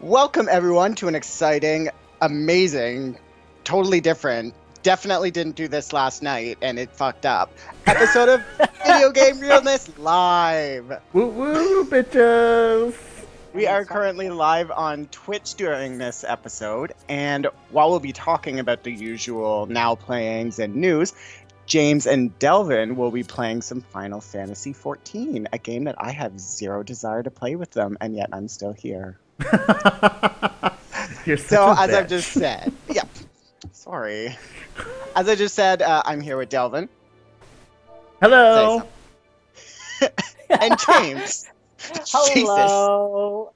Welcome everyone to an exciting, amazing, totally different, definitely didn't do this last night and it fucked up, episode of Video Game Realness Live! Woo woo, bitches! We are currently live on Twitch during this episode, and while we'll be talking about the usual now playings and news, James and Delvin will be playing some Final Fantasy XIV, a game that I have zero desire to play with them, and yet I'm still here. You're such So, a as I've bitch. just said, yeah, sorry. As I just said, I'm here with Delvin. Hello! And James. Hello.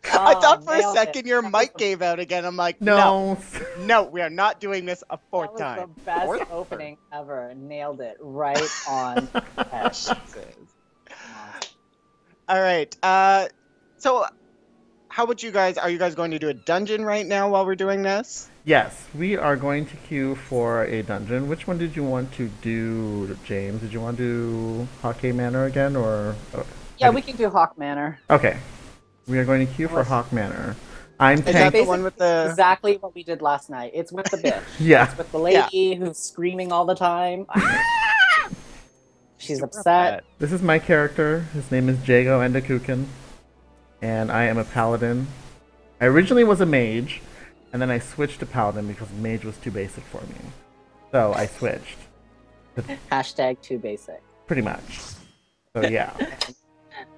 I thought for a nailed second it. your That mic was gave out again. I'm like, No. no, we are not doing this a That fourth was time. the best Fourth? opening ever. Nailed it right on. Head. All right. So, how would you guys? Are you guys going to do a dungeon right now while we're doing this? Yes, we are going to queue for a dungeon. Which one did you want to do, James? Did you want to do Hockey Manor again, or? Yeah, we can do Hawk Manor. Okay. We are going to queue for Yes. Hawk Manor. I'm Is that tank. the one with the? Exactly what we did last night. It's with the bitch. Yeah. It's with the lady who's screaming all the time. She's upset. This is my character. His name is Jago Endakuken, and I am a paladin. I originally was a mage, and then I switched to paladin because mage was too basic for me. So I switched. Hashtag too basic. Pretty much. So yeah.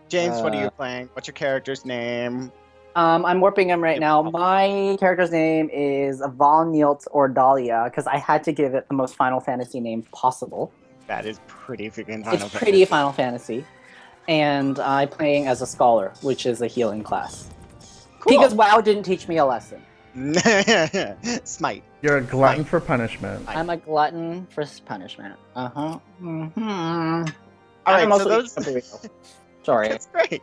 James, what are you playing? What's your character's name? I'm warping him right now. My character's name is Valnielt or Dahlia because I had to give it the most Final Fantasy name possible. That is pretty freaking Final It's pretty Final Fantasy. And I'm playing as a scholar, which is a healing class. Cool. Because WoW didn't teach me a lesson. Smite. You're a glutton for punishment. I'm a glutton for punishment. Uh-huh. Mm-hmm. All right, so those. Sorry. That's great.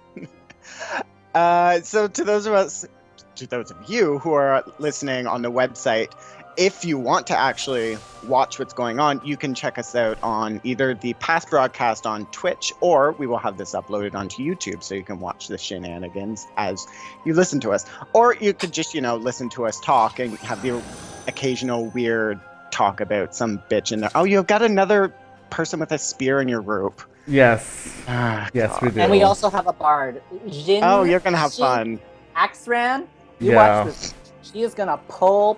So to those of you who are listening on the website, if you want to actually watch what's going on, you can check us out on either the past broadcast on Twitch, or we will have this uploaded onto YouTube, so you can watch the shenanigans as you listen to us. Or you could just, listen to us talk and have the occasional weird talk about some bitch in there. Oh, you've got another person with a spear in your group. Yes. Ah, Yes, God. we do. And we also have a bard. Jin, Oh, you're gonna have fun. Axran, you Yeah. watch this. She is gonna pull.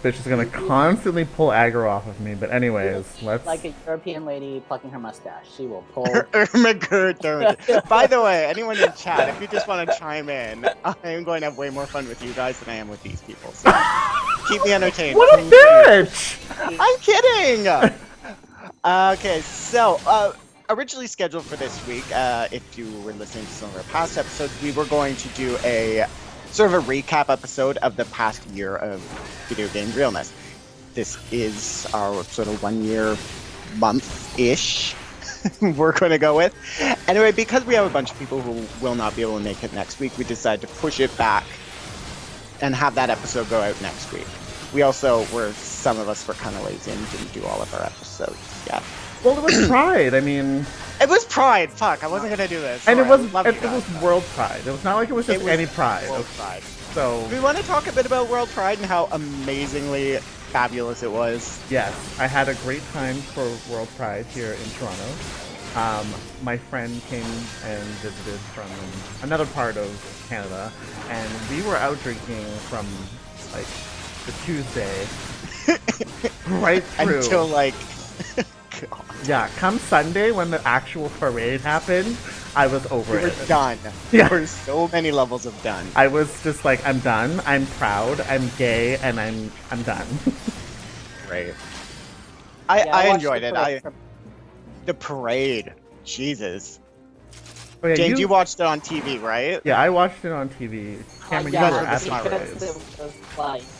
This bitch is gonna constantly pull aggro off of me, but anyways, let's... Like a European lady plucking her mustache. She will pull. By the way, anyone in chat, if you just want to chime in, I am going to have way more fun with you guys than I am with these people. So keep me entertained. What a bitch! I'm kidding! Okay, so, originally scheduled for this week, if you were listening to some of our past episodes, we were going to do a sort of a recap episode of the past year of Video Game Realness. This is our sort of 1 year month-ish we're going to go with. Anyway, because we have a bunch of people who will not be able to make it next week, we decided to push it back and have that episode go out next week. We also some of us were kind of lazy and didn't do all of our episodes yet. Well, it was Pride, I mean... It was Pride, fuck, I wasn't going to do this. And Sorry, it was World Pride. It was not like it was just any Pride. World Pride. So... Do we want to talk a bit about World Pride and how amazingly fabulous it was? Yes, I had a great time for World Pride here in Toronto. My friend came and visited from another part of Canada, and we were out drinking from, like, the Tuesday right through. Until, like... God. Yeah, come Sunday when the actual parade happened, I was over We were it. done. Yeah. There were so many levels of done. I was just like, I'm done, I'm proud, I'm gay, and I'm done. Right. Yeah, I watched enjoyed the it. parade from- The parade. Jesus. Oh, yeah, James, you watched it on TV, right? Yeah, I watched it on TV. Cameron, yeah, you were at because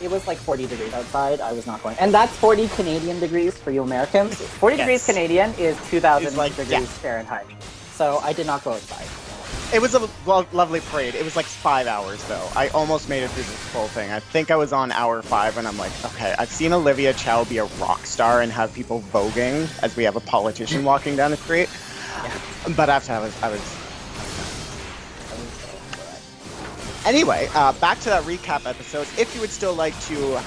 it was like 40 degrees outside. I was not going. And that's 40 Canadian degrees for you Americans. 40 Yes. degrees Canadian is 2,000 It's like- degrees yeah. Fahrenheit. So I did not go outside. It was a lovely parade. It was like 5 hours, though. I almost made it through this full thing. I think I was on hour 5, and I'm like, okay, I've seen Olivia Chow be a rock star and have people voguing as we have a politician walking down the street. But after I was Anyway, back to that recap episode. If you would still like to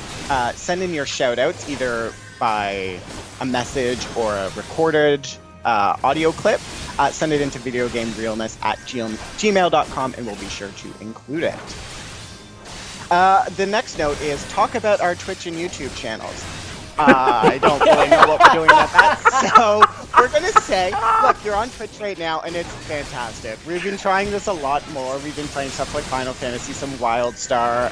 send in your shout-outs, either by a message or a recorded audio clip, send it into VGRealness@gmail.com, and we'll be sure to include it. The next note is talk about our Twitch and YouTube channels. I don't really know what we're doing about that, so we're going to say, look, you're on Twitch right now, and it's fantastic. We've been trying this a lot more. We've been playing stuff like Final Fantasy, some WildStar.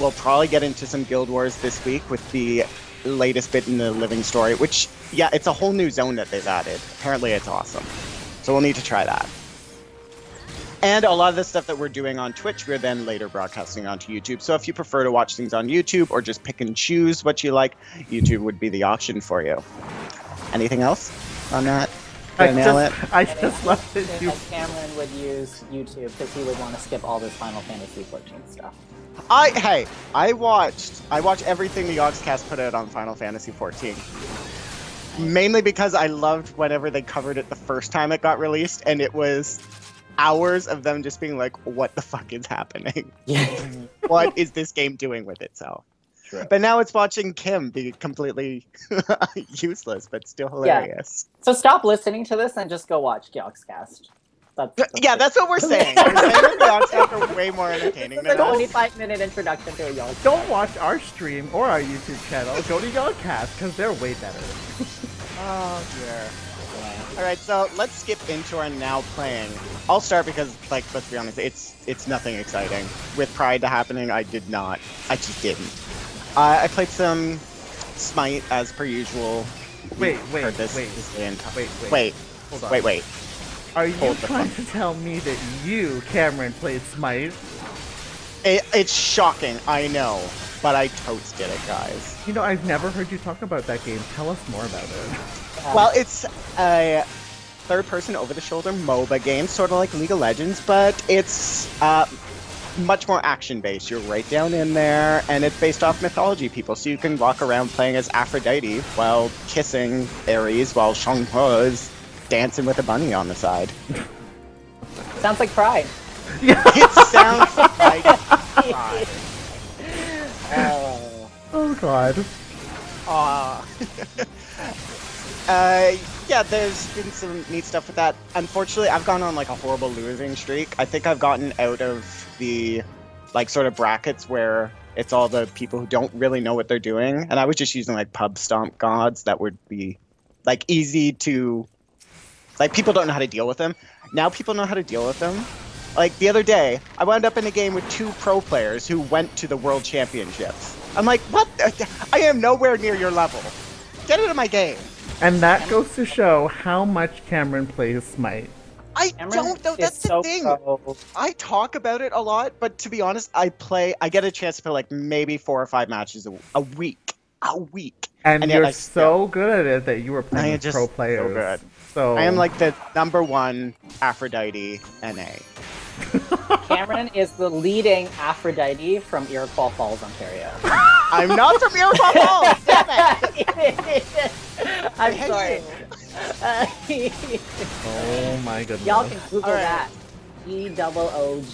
We'll probably get into some Guild Wars this week with the latest bit in the Living Story, which, yeah, it's a whole new zone that they've added. Apparently it's awesome. So we'll need to try that. And a lot of the stuff that we're doing on Twitch, we're then later broadcasting onto YouTube. So if you prefer to watch things on YouTube or just pick and choose what you like, YouTube would be the option for you. Anything else on that? I just love it. Cameron would use YouTube because he would want to skip all this Final Fantasy 14 stuff. I watch everything the Yogscast put out on Final Fantasy 14. Mainly because I loved whenever they covered it the first time it got released, and it was hours of them just being like, what the fuck is happening? What is this game doing with itself? Sure. But now it's watching Kim be completely useless, but still hilarious. Yeah. So stop listening to this and just go watch Yogscast. That's what we're saying. We're saying that the Yogscast are way more entertaining than us. It's a 25-minute introduction to a Yogscast. Don't watch our stream or our YouTube channel. Go to Yogscast, because they're way better. Oh, dear. Alright, so let's skip into our now playing. I'll start because, like, let's be honest, it's nothing exciting. With Pride happening, I just didn't. I played some Smite as per usual. Wait. Hold on. Wait. Are you trying to tell me that you, Cameron, played Smite? It's shocking, I know, but I toasted it, guys. You know, I've never heard you talk about that game. Tell us more about it. Well, it's a third-person over-the-shoulder MOBA game, sort of like League of Legends, but it's much more action-based. You're right down in there, and it's based off mythology people, so you can walk around playing as Aphrodite while kissing Ares while Shang-Ho is dancing with a bunny on the side. Sounds like Pride. It sounds like Pride. Oh, God. Yeah, there's been some neat stuff with that. Unfortunately, I've gone on like a horrible losing streak. I think I've gotten out of the like sort of brackets where it's all the people who don't really know what they're doing, and I was just using like pub stomp gods that would be like easy to, like, people don't know how to deal with them. Now people know how to deal with them. Like the other day, I wound up in a game with 2 pro players who went to the World Championships. I'm like, what? I am nowhere near your level. Get out of my game. And that goes to show how much Cameron plays Smite. I don't know. That's the thing. I talk about it a lot, but to be honest, I get a chance to play like maybe 4 or 5 matches a week. And you're so good at it that you were playing with pro players. So good. So I am like the #1 Aphrodite NA. Cameron is the leading Aphrodite from Iroquois Falls, Ontario. I'm not from Iroquois Falls! Damn it! I'm sorry. Oh my goodness. Y'all can Google that. EOOGLE.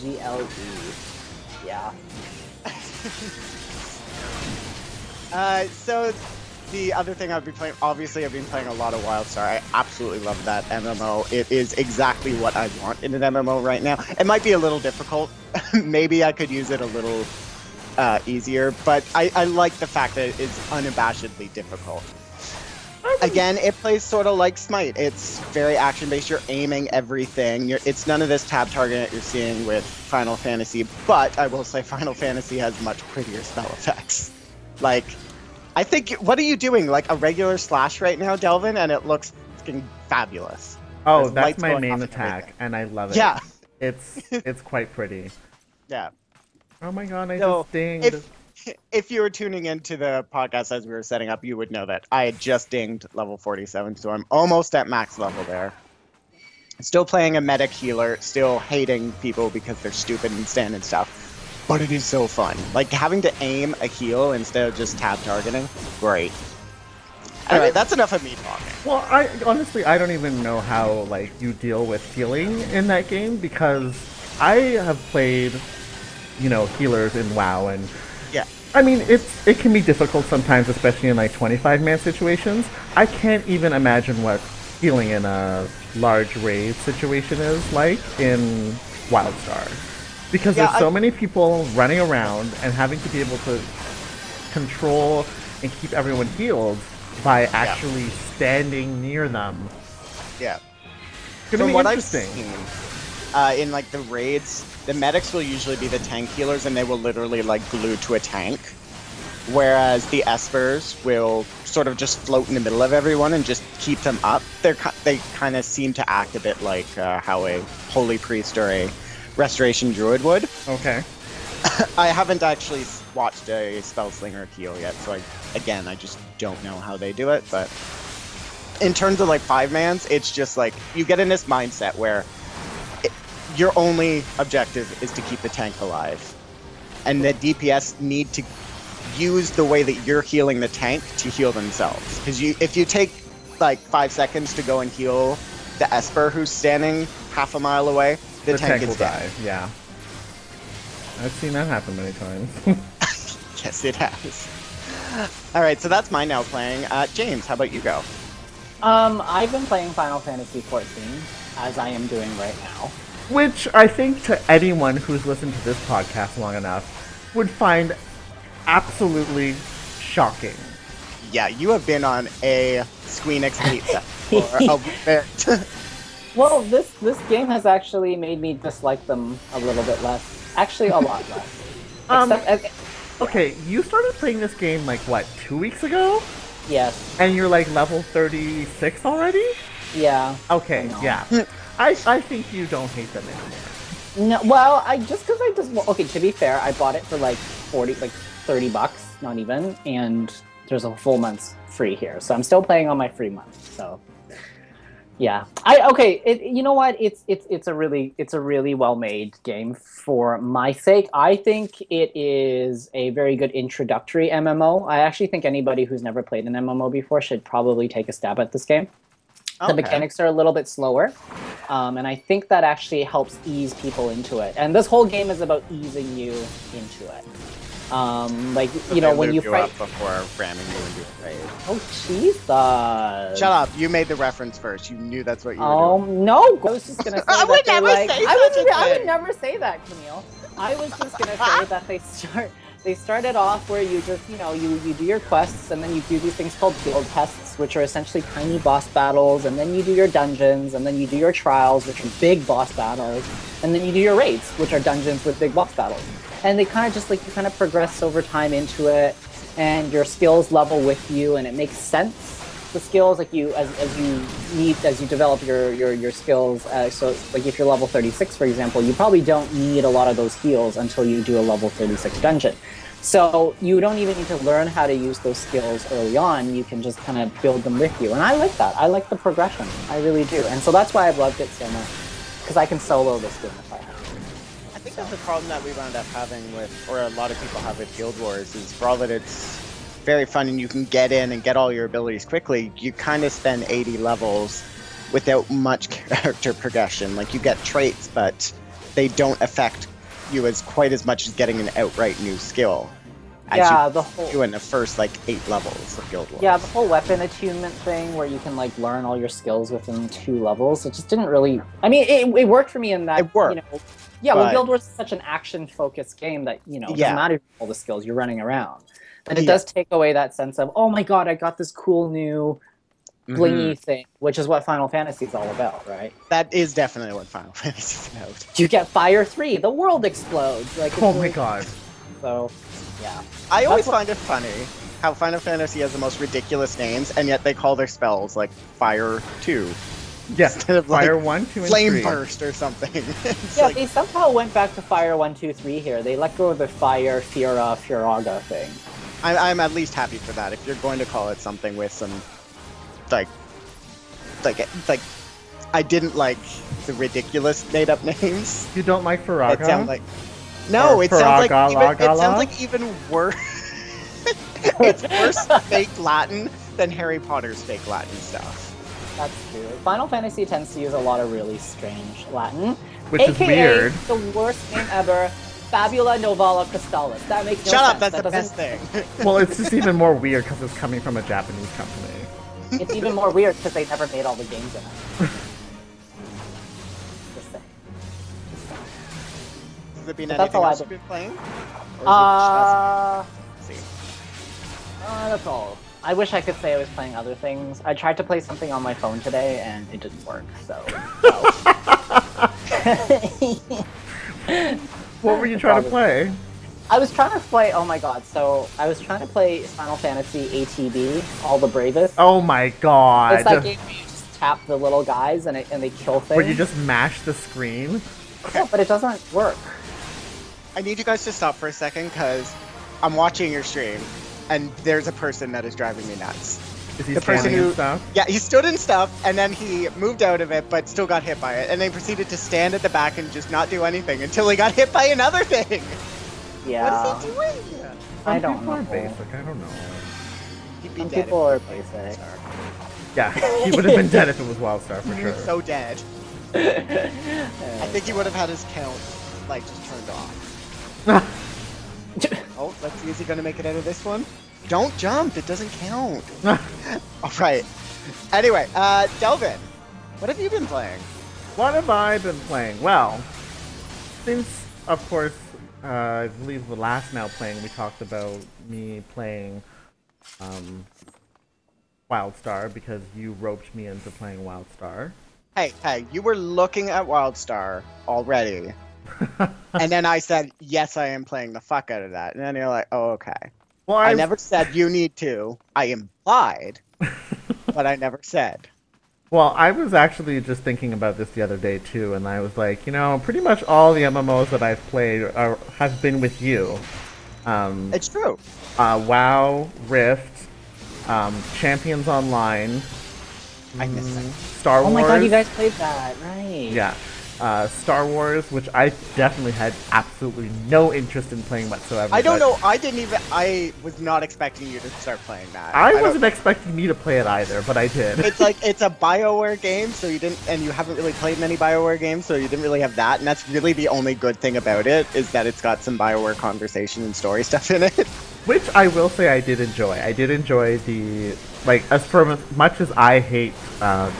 Yeah. So the other thing I've been playing, obviously I've been playing a lot of WildStar. I absolutely love that MMO. It is exactly what I want in an MMO right now. It might be a little difficult. Maybe I could use it a little easier, but I like the fact that it is unabashedly difficult. Again, it plays sort of like Smite. It's very action-based. You're aiming everything. It's none of this tab targeting that you're seeing with Final Fantasy, but I will say Final Fantasy has much prettier spell effects. Like, I think, what are you doing? Like a regular slash right now, Delvin? And it looks fucking fabulous. Oh, that's my main attack, and I love it. Yeah. It's quite pretty. Yeah. Oh my god, I just dinged. If you were tuning into the podcast as we were setting up, you would know that I had just dinged level 47, so I'm almost at max level there. Still playing a medic healer, still hating people because they're stupid and stand and stuff. But it is so fun. Like, having to aim a heal instead of just tab targeting, great. Anyway, that's enough of me talking. Well, honestly, I don't even know how, like, you deal with healing in that game, because I have played healers in WoW, and Yeah. I mean, it can be difficult sometimes, especially in like 25-man situations. I can't even imagine what healing in a large raid situation is like in WildStar, because there's so many people running around and having to be able to control and keep everyone healed by actually standing near them. Yeah. It's gonna be interesting. In like the raids, the medics will usually be the tank healers, and they will literally like glue to a tank, whereas the espers will sort of just float in the middle of everyone and just keep them up. They kind of seem to act a bit like how a holy priest or a restoration druid would. Okay. I haven't actually watched a spellslinger heal yet, so I just don't know how they do it. But in terms of like 5-mans, it's just like you get in this mindset where your only objective is to keep the tank alive, and the DPS need to use the way that you're healing the tank to heal themselves. Because if you take like 5 seconds to go and heal the Esper who's standing half a mile away, the tank will is dead. die. Yeah, I've seen that happen many times. Yes, it has. All right, so that's mine now playing. James, how about you go? I've been playing Final Fantasy XIV, as I am doing right now. Which I think to anyone who's listened to this podcast long enough would find absolutely shocking. Yeah, you have been on a Squeenix hate set for a bit. Well, this game has actually made me dislike them a little bit less. Actually, a lot less. Okay, you started playing this game like what, 2 weeks ago? Yes. And you're like level 36 already? Yeah. Okay, yeah. I think you don't hate them anymore. No, well, okay, to be fair, I bought it for like $30, not even, and there's a full month's free here, so I'm still playing on my free month. So, yeah, you know what? It's a really well-made game for my sake. I think it is a very good introductory MMO. I actually think anybody who's never played an MMO before should probably take a stab at this game. The mechanics are a little bit slower, and I think that actually helps ease people into it. And this whole game is about easing you into it. When you fight up before ramming you into a raid. Oh, Jesus! Shut up! You made the reference first. You knew that's what you were doing. Oh no! I was just gonna say I would never say I would never say that, Camille. I was just gonna say that they started off where you just, you do your quests, and then you do these things called guild tests, which are essentially tiny boss battles, and then you do your dungeons, and then you do your trials, which are big boss battles, and then you do your raids, which are dungeons with big boss battles. And they kind of just like, you kind of progress over time into it, and your skills level with you, and it makes sense. The skills, like as you develop your skills, so like if you're level 36, for example, you probably don't need a lot of those heals until you do a level 36 dungeon. So you don't even need to learn how to use those skills early on. You can just kind of build them with you. And I like that. I like the progression. I really do. And so that's why I've loved it so much, because I can solo this game if I have to. I think that's the problem that we wound up having with, or a lot of people have with Guild Wars, is for all that it's very fun and you can get in and get all your abilities quickly, you kind of spend 80 levels without much character progression. Like, you get traits, but they don't affect you quite as much as getting an outright new skill. As you do in the first, 8 levels of Guild Wars. Yeah, the whole weapon attunement thing where you can, learn all your skills within 2 levels, it just didn't really... I mean, it worked for me in that, it worked, well, Guild Wars is such an action-focused game that, it doesn't matter all the skills, you're running around. But it does take away that sense of, oh my god, I got this cool new blingy thing, which is what Final Fantasy is all about, right? That is definitely what Final Fantasy is about. You get Fire 3, the world explodes. Oh my god. So, yeah. I always find it funny how Final Fantasy has the most ridiculous names, and yet they call their spells, Fire 2. Yeah, instead of Fire 1, 2, and Flame 3. Burst or something. They somehow went back to Fire 1, 2, 3 here. They let go of the Fire, Fira, Firaga thing. I'm at least happy for that. If you're going to call it something with some, I didn't like the ridiculous made-up names. You don't like Firaga? It sounds like... No, it sounds like even worse. It's worse fake Latin than Harry Potter's fake Latin stuff. That's true. Final Fantasy tends to use a lot of really strange Latin. Which is weird. The worst name ever. Fabula Novala Crystallis. That makes no Shut sense. up, that's that the doesn't... best thing. Well, it's just even more weird because it's coming from a Japanese company. It's even more weird because they never made all the games in it. Just saying. Has there been But that's anything all else I've you've been playing? Or is it just... That's all. I wish I could say I was playing other things. I tried to play something on my phone today and it didn't work, so... What were you trying to play? I was trying to play, oh my god, so I was trying to play Final Fantasy ATB, All the Bravest. Oh my god. It's that game where you just tap the little guys and they kill things. Where you just mash the screen? Yeah, but it doesn't work. I need you guys to stop for a second because I'm watching your stream and there's a person that is driving me nuts. Is he The person standing who, and stuff? yeah, he stood in stuff and then he moved out of it but still got hit by it and then proceeded to stand at the back and just not do anything until he got hit by another thing. Yeah. What is he doing? I Some don't people are know. basic, I don't know. He'd be Some dead people if are he was basic. Wildstar. Yeah, he would have been dead if it was Wildstar for sure. So dead. I think he would have had his count like just turned off. Oh, let's see, is he gonna make it out of this one? Don't jump, it doesn't count. Alright. Anyway, Delvin, what have you been playing? What have I been playing? Well, since, of course, I believe the last Now Playing, we talked about me playing Wildstar because you roped me into playing Wildstar. Hey, you were looking at Wildstar already. And then I said, yes, I am playing the fuck out of that. And then you're like, oh, okay. Well, I never said you need to. I implied, but I never said. Well, I was actually just thinking about this the other day too, and I was like, you know, pretty much all the MMOs that I've played have been with you. It's true. WoW, Rift, Champions Online, I missed it. Star Wars. Oh my god, you guys played that, right? Yeah. Star Wars, which I definitely had absolutely no interest in playing whatsoever. I don't know. I was not expecting you to start playing that. I wasn't expecting me to play it either, but I did. It's like it's a BioWare game, so you didn't, and you haven't really played many BioWare games, so you didn't really have that. And that's really the only good thing about it is that it's got some BioWare conversation and story stuff in it. Which I will say I did enjoy. I did enjoy the as much as I hate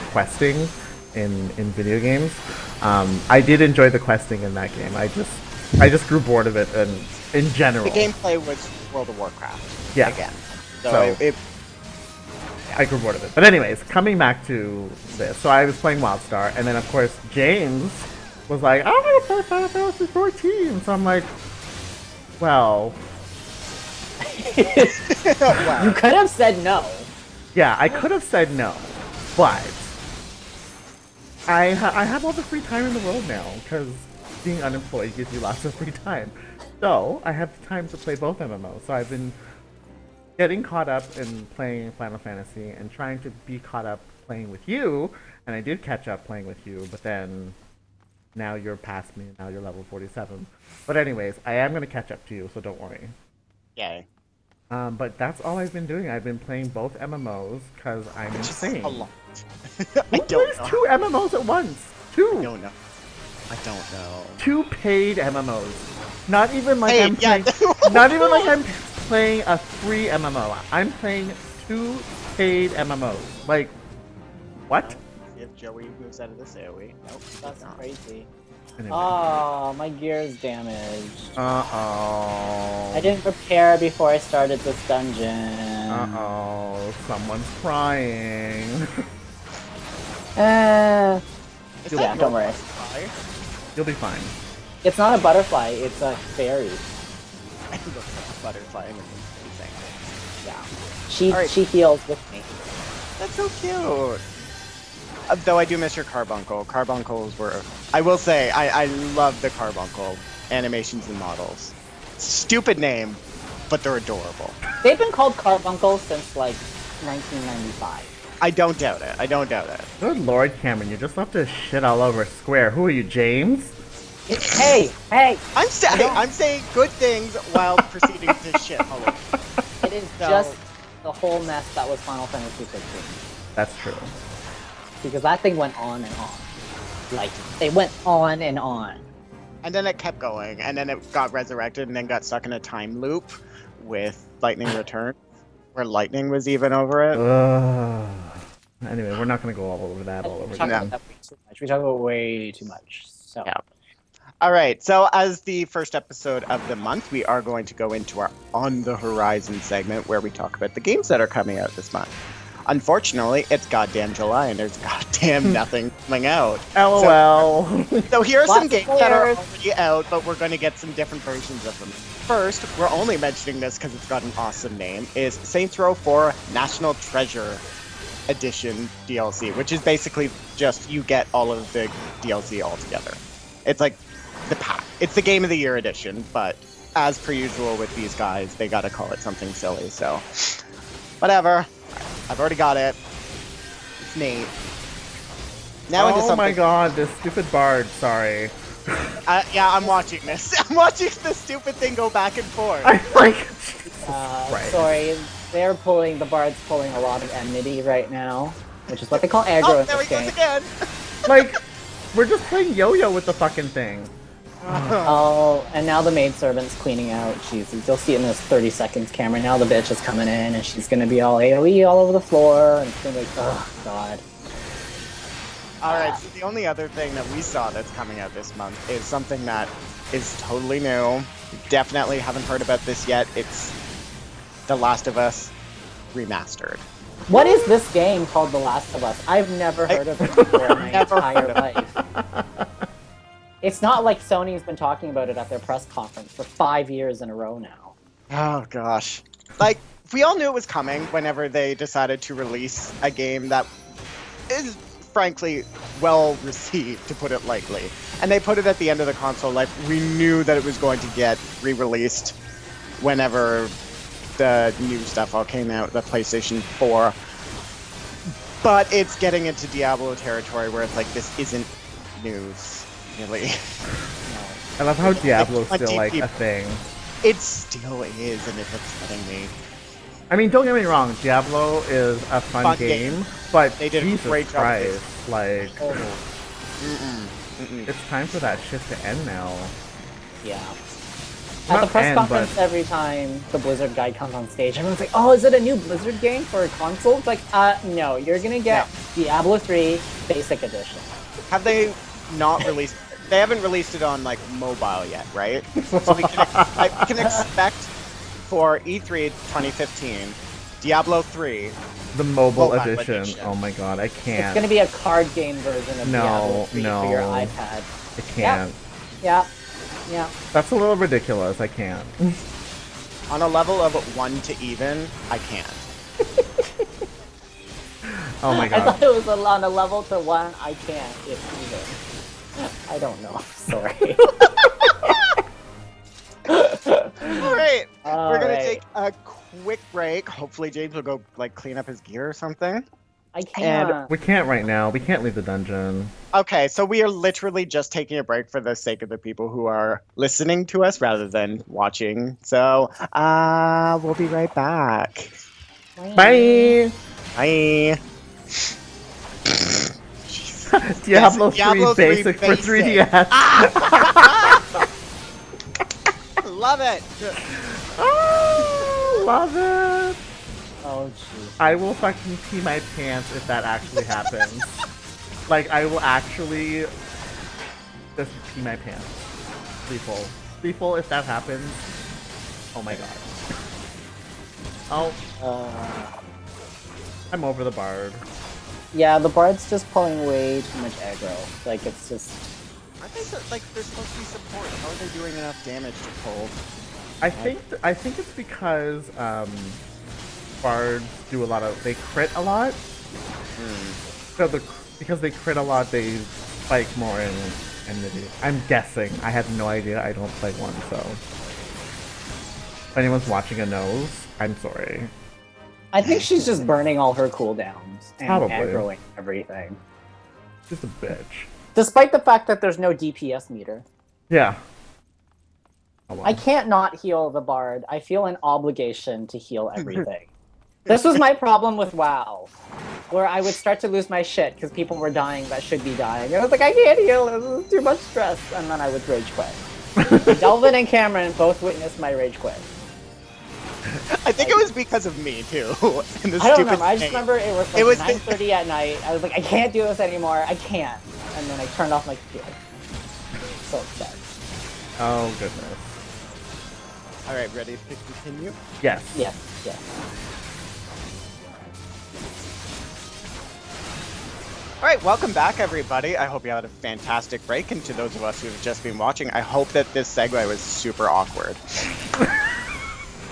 questing in video games. I did enjoy the questing in that game. I just grew bored of it, and in general. The gameplay was World of Warcraft. Yeah. Again. So I grew bored of it. But anyways, coming back to this. So I was playing WildStar, and then of course James was like, I want to play Final Fantasy 14. So I'm like, well. Wow. You could have said no. Yeah, I could have said no, but I have all the free time in the world now, because being unemployed gives you lots of free time. So, I have time to play both MMOs. So I've been getting caught up in playing Final Fantasy and trying to be caught up playing with you, and I did catch up playing with you, but then now you're past me, and now you're level 47. But anyways, I am going to catch up to you, so don't worry. Yay. But that's all I've been doing. I've been playing both MMOs, because I'm insane. A lot. Who plays 2 MMOs at once? 2! I don't know. I don't know. 2 paid MMOs. Not even like Hey, I'm yeah. playing. Not even like I'm playing a free MMO. I'm playing 2 paid MMOs. Like, what? If Joey moves out of this AoE. Nope. That's crazy. Anyway. Oh, my gear's damaged. Uh-oh. I didn't prepare before I started this dungeon. Uh-oh. Someone's crying. Yeah, Is that don't worry. butterfly? You'll be fine. It's not a butterfly, it's a fairy. I look like a butterfly and it's Yeah. Alright. She heals with me. That's so cute. Though I do miss your carbuncle. Carbuncles were... I will say, I love the carbuncle animations and models. Stupid name, but they're adorable. They've been called carbuncles since like 1995. I don't doubt it. I don't doubt it. Good Lord, Cameron, you just love to shit all over Square. Who are you, James? Hey! I'm saying good things while proceeding to shit all over. It is just the whole mess that was Final Fantasy 15. That's true. Because that thing went on and on. Like, they went on and on. And then it kept going, and then it got resurrected, and then got stuck in a time loop with Lightning Return, where Lightning was even over it. Anyway, we're not going to go all over that all over again. About that way too much. We talk about way too much. So. Yeah. All right, so as the first episode of the month, we are going to go into our On the Horizon segment where we talk about the games that are coming out this month. Unfortunately, it's goddamn July and there's goddamn nothing coming out. LOL. So here are some games that are already out, but we're going to get some different versions of them. First, we're only mentioning this because it's got an awesome name, is Saints Row 4 National Treasure Edition DLC, which is basically just you get all of the DLC all together. It's like the pack. It's the Game of the Year edition, but as per usual with these guys, they gotta call it something silly, so whatever. I've already got it. It's neat. Now into something. Oh my god, this stupid bard, sorry. Yeah, I'm watching this. I'm watching this stupid thing go back and forth. I'm like... Sorry, the bard's pulling a lot of enmity right now, which is what they call aggro in there this he goes game. again! Like, we're just playing yo-yo with the fucking thing. Oh, and now the maidservant's cleaning out. Jesus, you'll see it in this 30 seconds camera. Now the bitch is coming in, and she's gonna be all AoE all over the floor, and it's gonna be like, oh god. Alright, so the only other thing that we saw that's coming out this month is something that is totally new. Definitely haven't heard about this yet. It's The Last of Us Remastered. What is this game called The Last of Us? I've never heard of it before in my entire life. It's not like Sony's been talking about it at their press conference for 5 years in a row now. Oh gosh. Like, we all knew it was coming whenever they decided to release a game that is frankly well received, to put it lightly. And they put it at the end of the console life. We knew that it was going to get re-released whenever the new stuff all came out, the PlayStation 4. But it's getting into Diablo territory where it's like, this isn't news. Really. I love how Diablo's still like a thing. It still is, and it's upsetting me. I mean, don't get me wrong, Diablo is a fun game, but they did Jesus a great job. Christ, like, it's time for that shit to end now. Yeah. At the press conference, every time the Blizzard guy comes on stage, everyone's like, oh, is it a new Blizzard game for a console? It's like, no, you're gonna get Diablo 3 Basic Edition. Have they not released... They haven't released it on, like, mobile yet, right? So we can expect for E3 2015, Diablo 3... The mobile edition. Oh my god, I can't. It's gonna be a card game version of Diablo 3 for your iPad. I can't. Yeah. That's a little ridiculous, I can't. On a level of 1 to even, I can't. Oh my god. I thought it was on a level to 1, I can't, if even. I don't know. Sorry. Alright. We're gonna take a quick break. Hopefully James will go like clean up his gear or something. I can't. And we can't right now. We can't leave the dungeon. Okay, so we are literally just taking a break for the sake of the people who are listening to us rather than watching. So, we'll be right back. Bye. Bye. Diablo 3 Basic for 3DS. Love it. Oh, love it. Oh, jeez. I will fucking pee my pants if that actually happens. Like, I will actually just pee my pants. Lethal, if that happens. Oh my god. Oh. I'm over the bard. Yeah, the bard's just pulling way too much aggro. Like, it's just... Aren't they like they're supposed to be support? How are they doing enough damage to pull? I think it's because bards do a lot of... They crit a lot. So because they crit a lot, they spike more in enmity. I'm guessing. I have no idea. I don't play one, so... If anyone's watching and knows, I'm sorry. I think she's just burning all her cooldowns and Probably. aggroing everything. Just a bitch. Despite the fact that there's no DPS meter. Yeah. Oh, well. I can't not heal the bard. I feel an obligation to heal everything. This was my problem with WoW, where I would start to lose my shit because people were dying that should be dying. I was like, I can't heal, this is too much stress, and then I would rage quit. Delvin and Cameron both witnessed my rage quit. I think it was because of me too. And I don't remember. I just remember it was like 9:30 at night. I was like, I can't do this anymore. I can't. And then I turned off my computer. So upset. Oh goodness. All right, ready to continue? Yes. Yes. Yes. All right, welcome back, everybody. I hope you had a fantastic break. And to those of us who have just been watching, I hope that this segue was super awkward.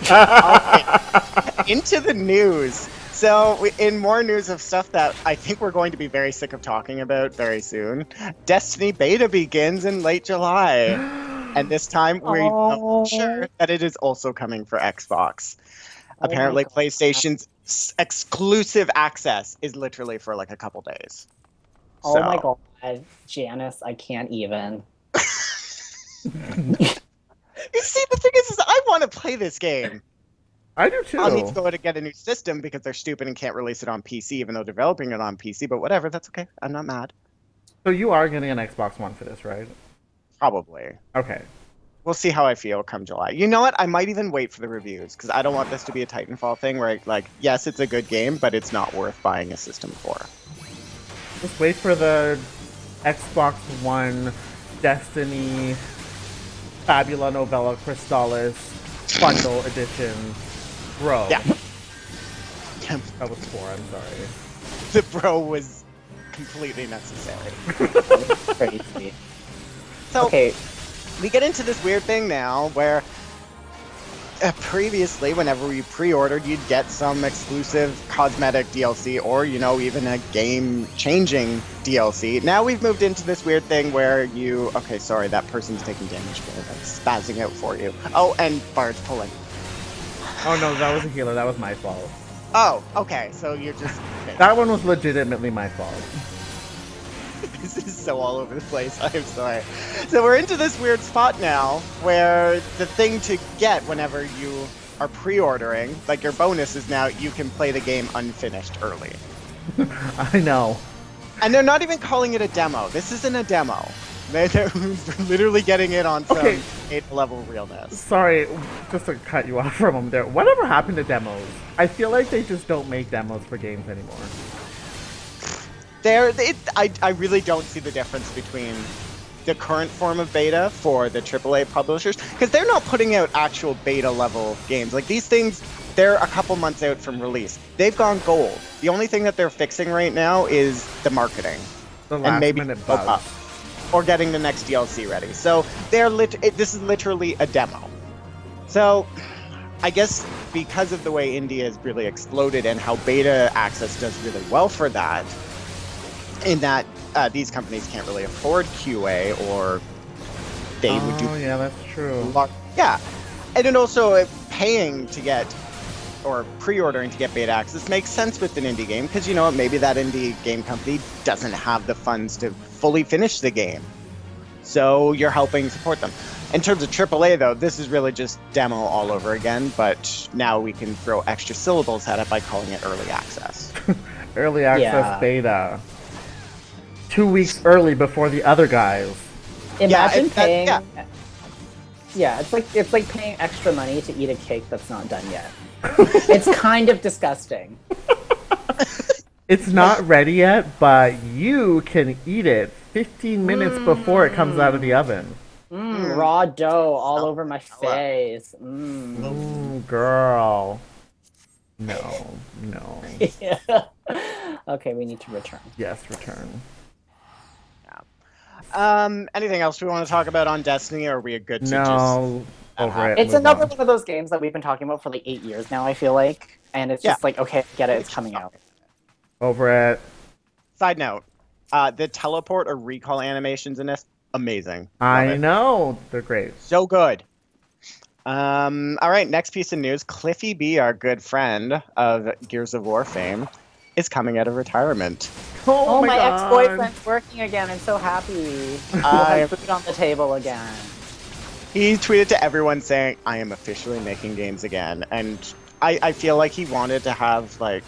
Okay. Into the news. So, in more news of stuff that I think we're going to be very sick of talking about very soon, Destiny beta begins in late July. And this time, we're sure that it is also coming for Xbox. Apparently, PlayStation's exclusive access is literally for like a couple days. Oh my god, Janice, I can't even. You see, the thing is I want to play this game. I do too. I'll need to go to get a new system because they're stupid and can't release it on PC, even though developing it on PC. But whatever, that's okay. I'm not mad. So you are getting an Xbox One for this, right? Probably. Okay. We'll see how I feel come July. You know what? I might even wait for the reviews because I don't want this to be a Titanfall thing where, like, yes, it's a good game, but it's not worth buying a system for. Just wait for the Xbox One Destiny Fabula Novella Crystallis Bundle Edition Bro. Yeah. That was 4, I'm sorry. The bro was completely necessary. Crazy. So, Okay. we get into this weird thing now where previously, whenever you pre-ordered, you'd get some exclusive cosmetic DLC or, you know, even a game-changing DLC. Now we've moved into this weird thing where you... Okay, sorry, that person's taking damage there. That's spazzing out for you. Oh, and Bard's pulling. Oh no, that was a healer. That was my fault. Oh, okay, so you're just... Okay. That one was legitimately my fault. This is so all over the place. I'm sorry. So we're into this weird spot now where the thing to get whenever you are pre-ordering, like your bonus is now you can play the game unfinished early. I know. And they're not even calling it a demo. This isn't a demo. They're literally getting it on some 8th-level realness. Sorry, just to cut you off for a moment there. Whatever happened to demos? I feel like they just don't make demos for games anymore. I really don't see the difference between the current form of beta for the AAA publishers, because they're not putting out actual beta level games. Like these things, they're a couple months out from release. They've gone gold. The only thing that they're fixing right now is the marketing. The last minute bug. Or getting the next DLC ready. So this is literally a demo. So I guess because of the way India has really exploded and how beta access does really well for that, in that these companies can't really afford QA, or they would do... Oh, yeah, that's true. Yeah. And then also paying to get, or pre-ordering to get beta access makes sense with an indie game, because, you know, maybe that indie game company doesn't have the funds to fully finish the game. So you're helping support them. In terms of AAA, though, this is really just demo all over again, but now we can throw extra syllables at it by calling it early access. Early access beta. 2 weeks early before the other guys. Imagine paying... Yeah, it's like paying extra money to eat a cake that's not done yet. It's kind of disgusting. It's not ready yet, but you can eat it 15 minutes before it comes out of the oven. Raw dough all over my face. Girl. No. Yeah. Okay, we need to return. Yes, return. Anything else we want to talk about on Destiny, or are we good to over it. It's another one of those games that we've been talking about for like 8 years now, I feel like. And it's just like, okay, get it, it's coming out. Over it. Side note, the teleport or recall animations in this, amazing. I know. They're great. So good. All right, next piece of news. Cliffy B, our good friend of Gears of War fame, is coming out of retirement. Oh my God. ex-boyfriend's working again. I'm so happy. I have food on the table again. He tweeted to everyone saying, I am officially making games again. And I feel like he wanted to have like,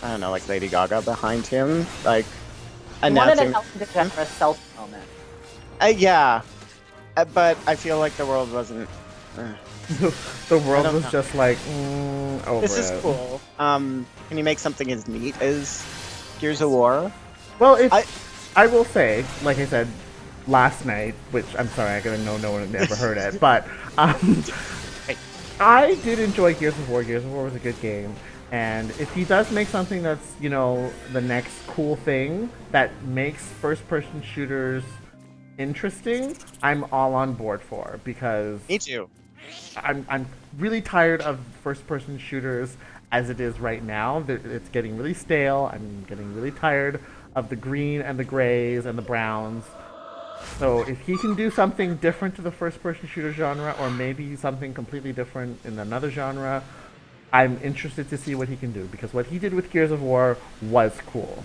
I don't know, like Lady Gaga behind him, like He wanted announcing. an Ellen DeGeneres selfie moment. Yeah, but I feel like the world wasn't. The world don't was know. just like, over This is it. cool. Can you make something as neat as Gears of War? Well, I will say, like I said last night, which I'm sorry, I know no one ever heard it, but I did enjoy Gears of War. Gears of War was a good game, and if he does make something that's, you know, the next cool thing that makes first-person shooters interesting, I'm all on board for, because Me too. I'm really tired of first-person shooters as it is right now. It's getting really stale. I'm getting really tired of the green and the grays and the browns. So if he can do something different to the first-person shooter genre, or maybe something completely different in another genre, I'm interested to see what he can do, because what he did with Gears of War was cool.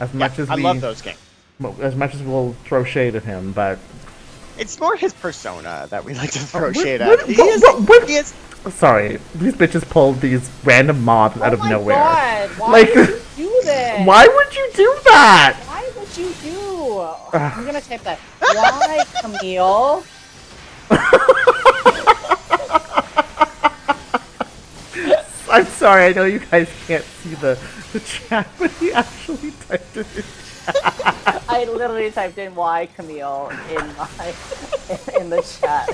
As much as I love those games. as much as we'll throw shade at him, but It's more his persona that we like to throw What- shade what- at. He what- is. sorry, these bitches pulled these random mobs out of nowhere. God, why Like, would you do this? why would you do that? Why would you do? I'm gonna type that. Why, Camille? I'm sorry, I know you guys can't see the chat, but he actually typed it in. I literally typed in "why, Camille" in the chat.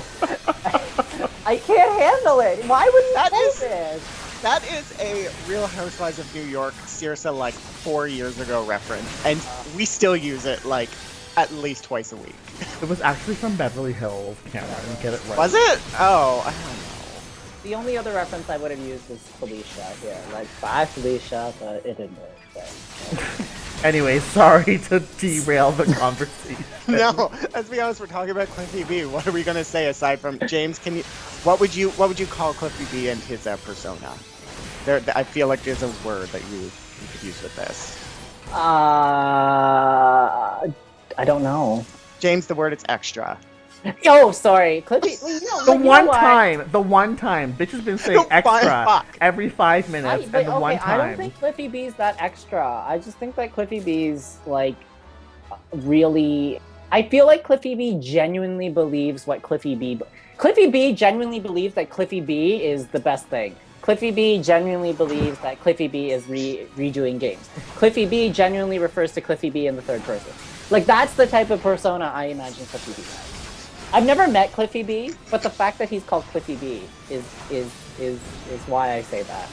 I can't handle it. Why would you That do is- this? That is a Real Housewives of New York Circa like 4 years ago reference, and we still use it like at least twice a week. It was actually from Beverly Hills, Cameron. Get it right. Was it? Oh, I don't know. The only other reference I would have used was Felicia here, like bye Felicia, but it didn't work. So. Anyway, sorry to derail the conversation. No, let's be honest. We're talking about Cliffy B. What are we gonna say aside from James? Can you? What would you call Cliffy B and his persona? I feel like there's a word that you could use with this. I don't know. James, the word is extra. Oh, sorry, Cliffy. Well, you know, The you know one what? time, bitch has been saying No, extra fuck. every 5 minutes, But and the one okay, I don't time. think Cliffy B's that extra. I just think that Cliffy B's like really. I feel like Cliffy B genuinely believes what Cliffy B genuinely believes that Cliffy B is the best thing. Cliffy B genuinely believes that Cliffy B is redoing games. Cliffy B genuinely refers to Cliffy B in the third person. Like that's the type of persona I imagine Cliffy B has. I've never met Cliffy B, but the fact that he's called Cliffy B is why I say that.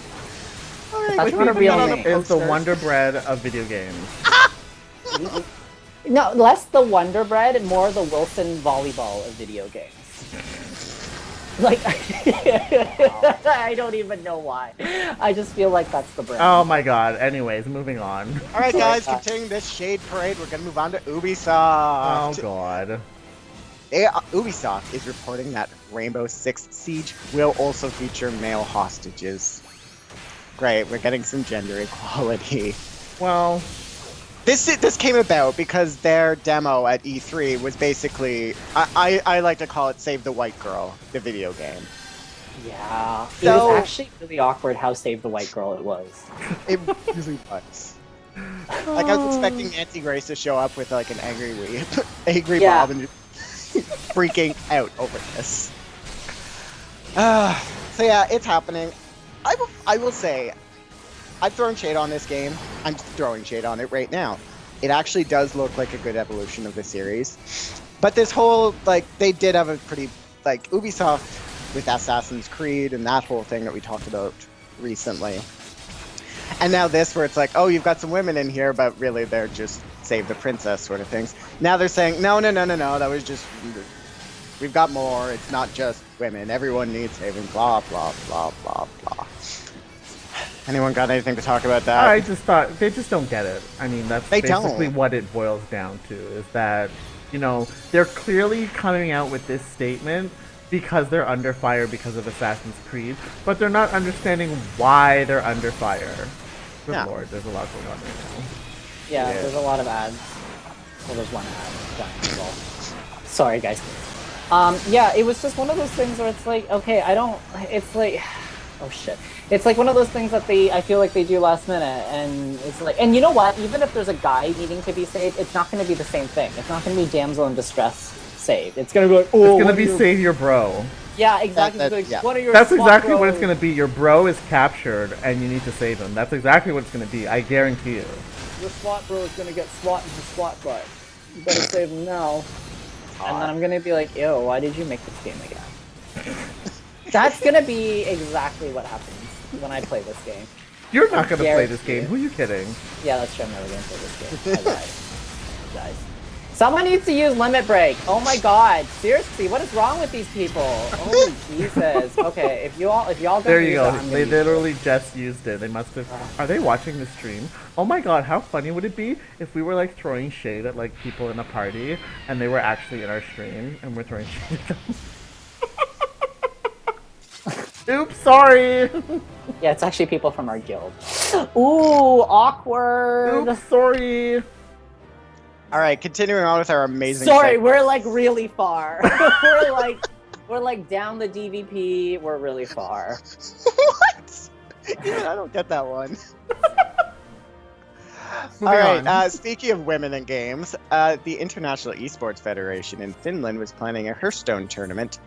That's not a real name. Is the Wonder Bread of video games. No, less the Wonder Bread and more the Wilson volleyball of video games. Like, I don't even know why. I just feel like that's the brand. Oh my god. Anyways, moving on. All right, guys, Sorry. continuing this shade parade, we're gonna move on to UbiSoft. Oh god. Ubisoft is reporting that Rainbow Six Siege will also feature male hostages. Great, we're getting some gender equality. Well, This came about because their demo at E3 was basically, I like to call it Save the White Girl, the video game. Yeah. It So- was actually really awkward how Save the White Girl it was. It really was. Like, I was expecting Nancy Grace to show up with like an angry angry Yeah. Bob and just freaking out over this. So yeah, it's happening. I will say, I've thrown shade on this game. I'm throwing shade on it right now. It actually does look like a good evolution of the series. But this whole, like, they did have a pretty, like, Ubisoft with Assassin's Creed and that whole thing that we talked about recently. And now this, where it's like, oh, you've got some women in here, but really they're just save the princess sort of things. Now they're saying, no, that was just, we've got more. It's not just women. Everyone needs saving, blah, blah, blah, blah, blah. Anyone got anything to talk about that? I just thought they just don't get it. I mean, that's They basically don't. what it boils down to, is that, you know, they're clearly coming out with this statement because they're under fire because of Assassin's Creed, but they're not understanding why they're under fire. Good Yeah. lord, there's a lot going on right now. Yeah, Yeah. there's a lot of ads. Well, there's one ad dying as well. Sorry, guys. Yeah, it was just one of those things where it's like, okay, it's like, oh shit. It's like one of those things that I feel like they do last minute, and it's like, and you know what? Even if there's a guy needing to be saved, it's not going to be the same thing. It's not going to be damsel in distress saved. It's going to be like, oh, it's going to be save your bro. Yeah, exactly. That's exactly what it's going to be. Your bro is captured, and you need to save him. That's exactly what it's going to be. I guarantee you. Your SWAT bro is going to get SWAT in his SWAT butt. You better save him now. And then I'm going to be like, ew, why did you make this game again? That's going to be exactly what happens when I play this game. You're not going to play this game. Who are you kidding? Yeah, that's true. I'm never going to play this game. I lied. Guys. Someone needs to use Limit Break. Oh my god. Seriously, what is wrong with these people? Oh Jesus. Okay, if y'all don't there you go. That, they literally just used it. They must have. Are they watching the stream? Oh my god, how funny would it be if we were like throwing shade at like people in a party and they were actually in our stream and we're throwing shade at them? Oops, sorry. Yeah, it's actually people from our guild. Ooh, awkward. Oops, sorry. All right, continuing on with our amazing. Sorry, we're like really far. we're like down the DVP. We're really far. What? Even I don't get that one. All right. Speaking of women in games, the International Esports Federation in Finland was planning a Hearthstone tournament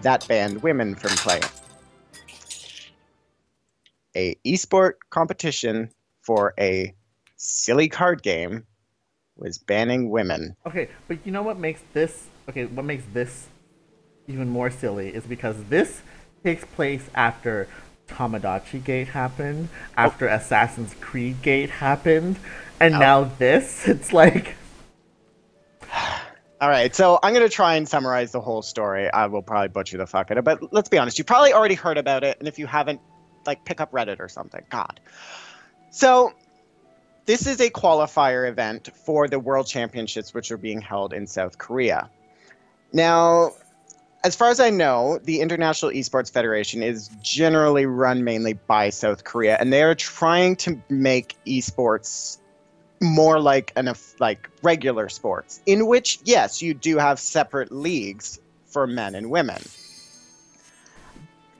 that banned women from playing. A esport competition for a silly card game was banning women. Okay, but you know what makes this even more silly is because this takes place after Tamagotchi Gate happened, after Assassin's Creed Gate happened, and now this, it's like... All right, so I'm going to try and summarize the whole story. I will probably butcher the fuck out of it, but let's be honest, you probably already heard about it, and if you haven't, like, pick up Reddit or something. God. So... this is a qualifier event for the World Championships, which are being held in South Korea. Now, as far as I know, the International Esports Federation is generally run mainly by South Korea, and they are trying to make esports more like regular sports, in which, yes, you do have separate leagues for men and women.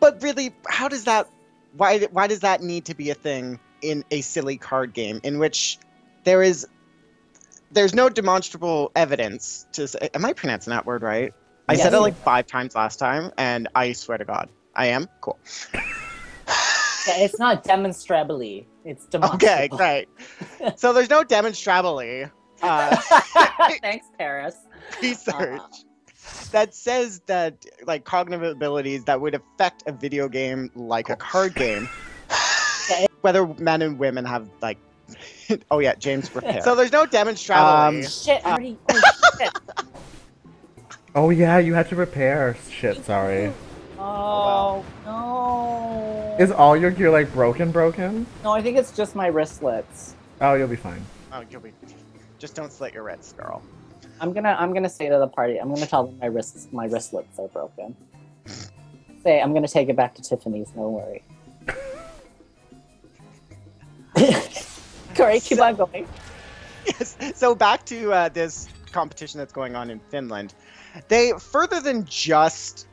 But really, how does that? Why does that need to be a thing in a silly card game in which there's no demonstrable evidence to say, am I pronouncing that word right? I said it like 5 times last time, and I swear to God, I am? Cool. Yeah, it's not demonstrably, it's demonstrable. Okay, great. So there's no demonstrably thanks, Paris. research that says that like cognitive abilities that would affect a video game like a card game, whether men and women have like, oh yeah, James repair. So there's no demonstrably. Shit, already. Shit. Oh yeah, you had to repair. Shit, sorry. Oh no. Is all your gear like broken? No, I think it's just my wristlets. Oh, you'll be fine. Oh, you'll be. Just don't slit your wrists, girl. I'm gonna say to the party, I'm gonna tell them my wristlets are broken. Say, I'm gonna take it back to Tiffany's, no worry. Corey, keep on going. Yes. So back to this competition that's going on in Finland. They, further than just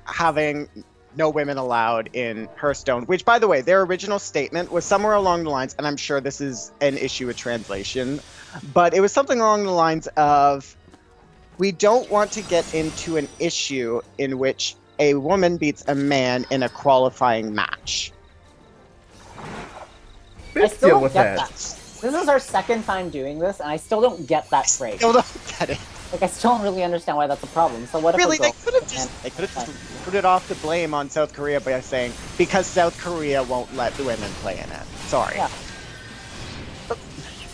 having no women allowed in Hearthstone, which, by the way, their original statement was somewhere along the lines, and I'm sure this is an issue with translation, but it was something along the lines of, we don't want to get into an issue in which a woman beats a man in a qualifying match. I still don't get that. This is our second time doing this, and I still don't get that phrase. Still don't get it. Like, I still don't really understand why that's a problem. So what if really, they could have just put it off the blame on South Korea by saying, because South Korea won't let the women play in it. Sorry. Yeah.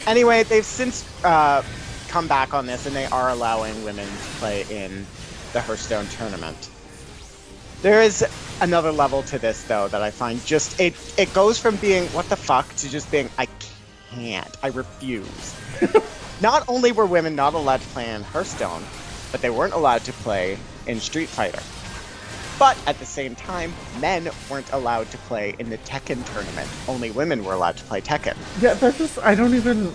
Anyway, they've since come back on this, and they are allowing women to play in the Hearthstone tournament. There is another level to this, though, that I find just... It goes from being, what the fuck, to just being, I can't. I refuse. Not only were women not allowed to play in Hearthstone, but they weren't allowed to play in Street Fighter. But at the same time, men weren't allowed to play in the Tekken tournament. Only women were allowed to play Tekken. Yeah, that's just, I don't even...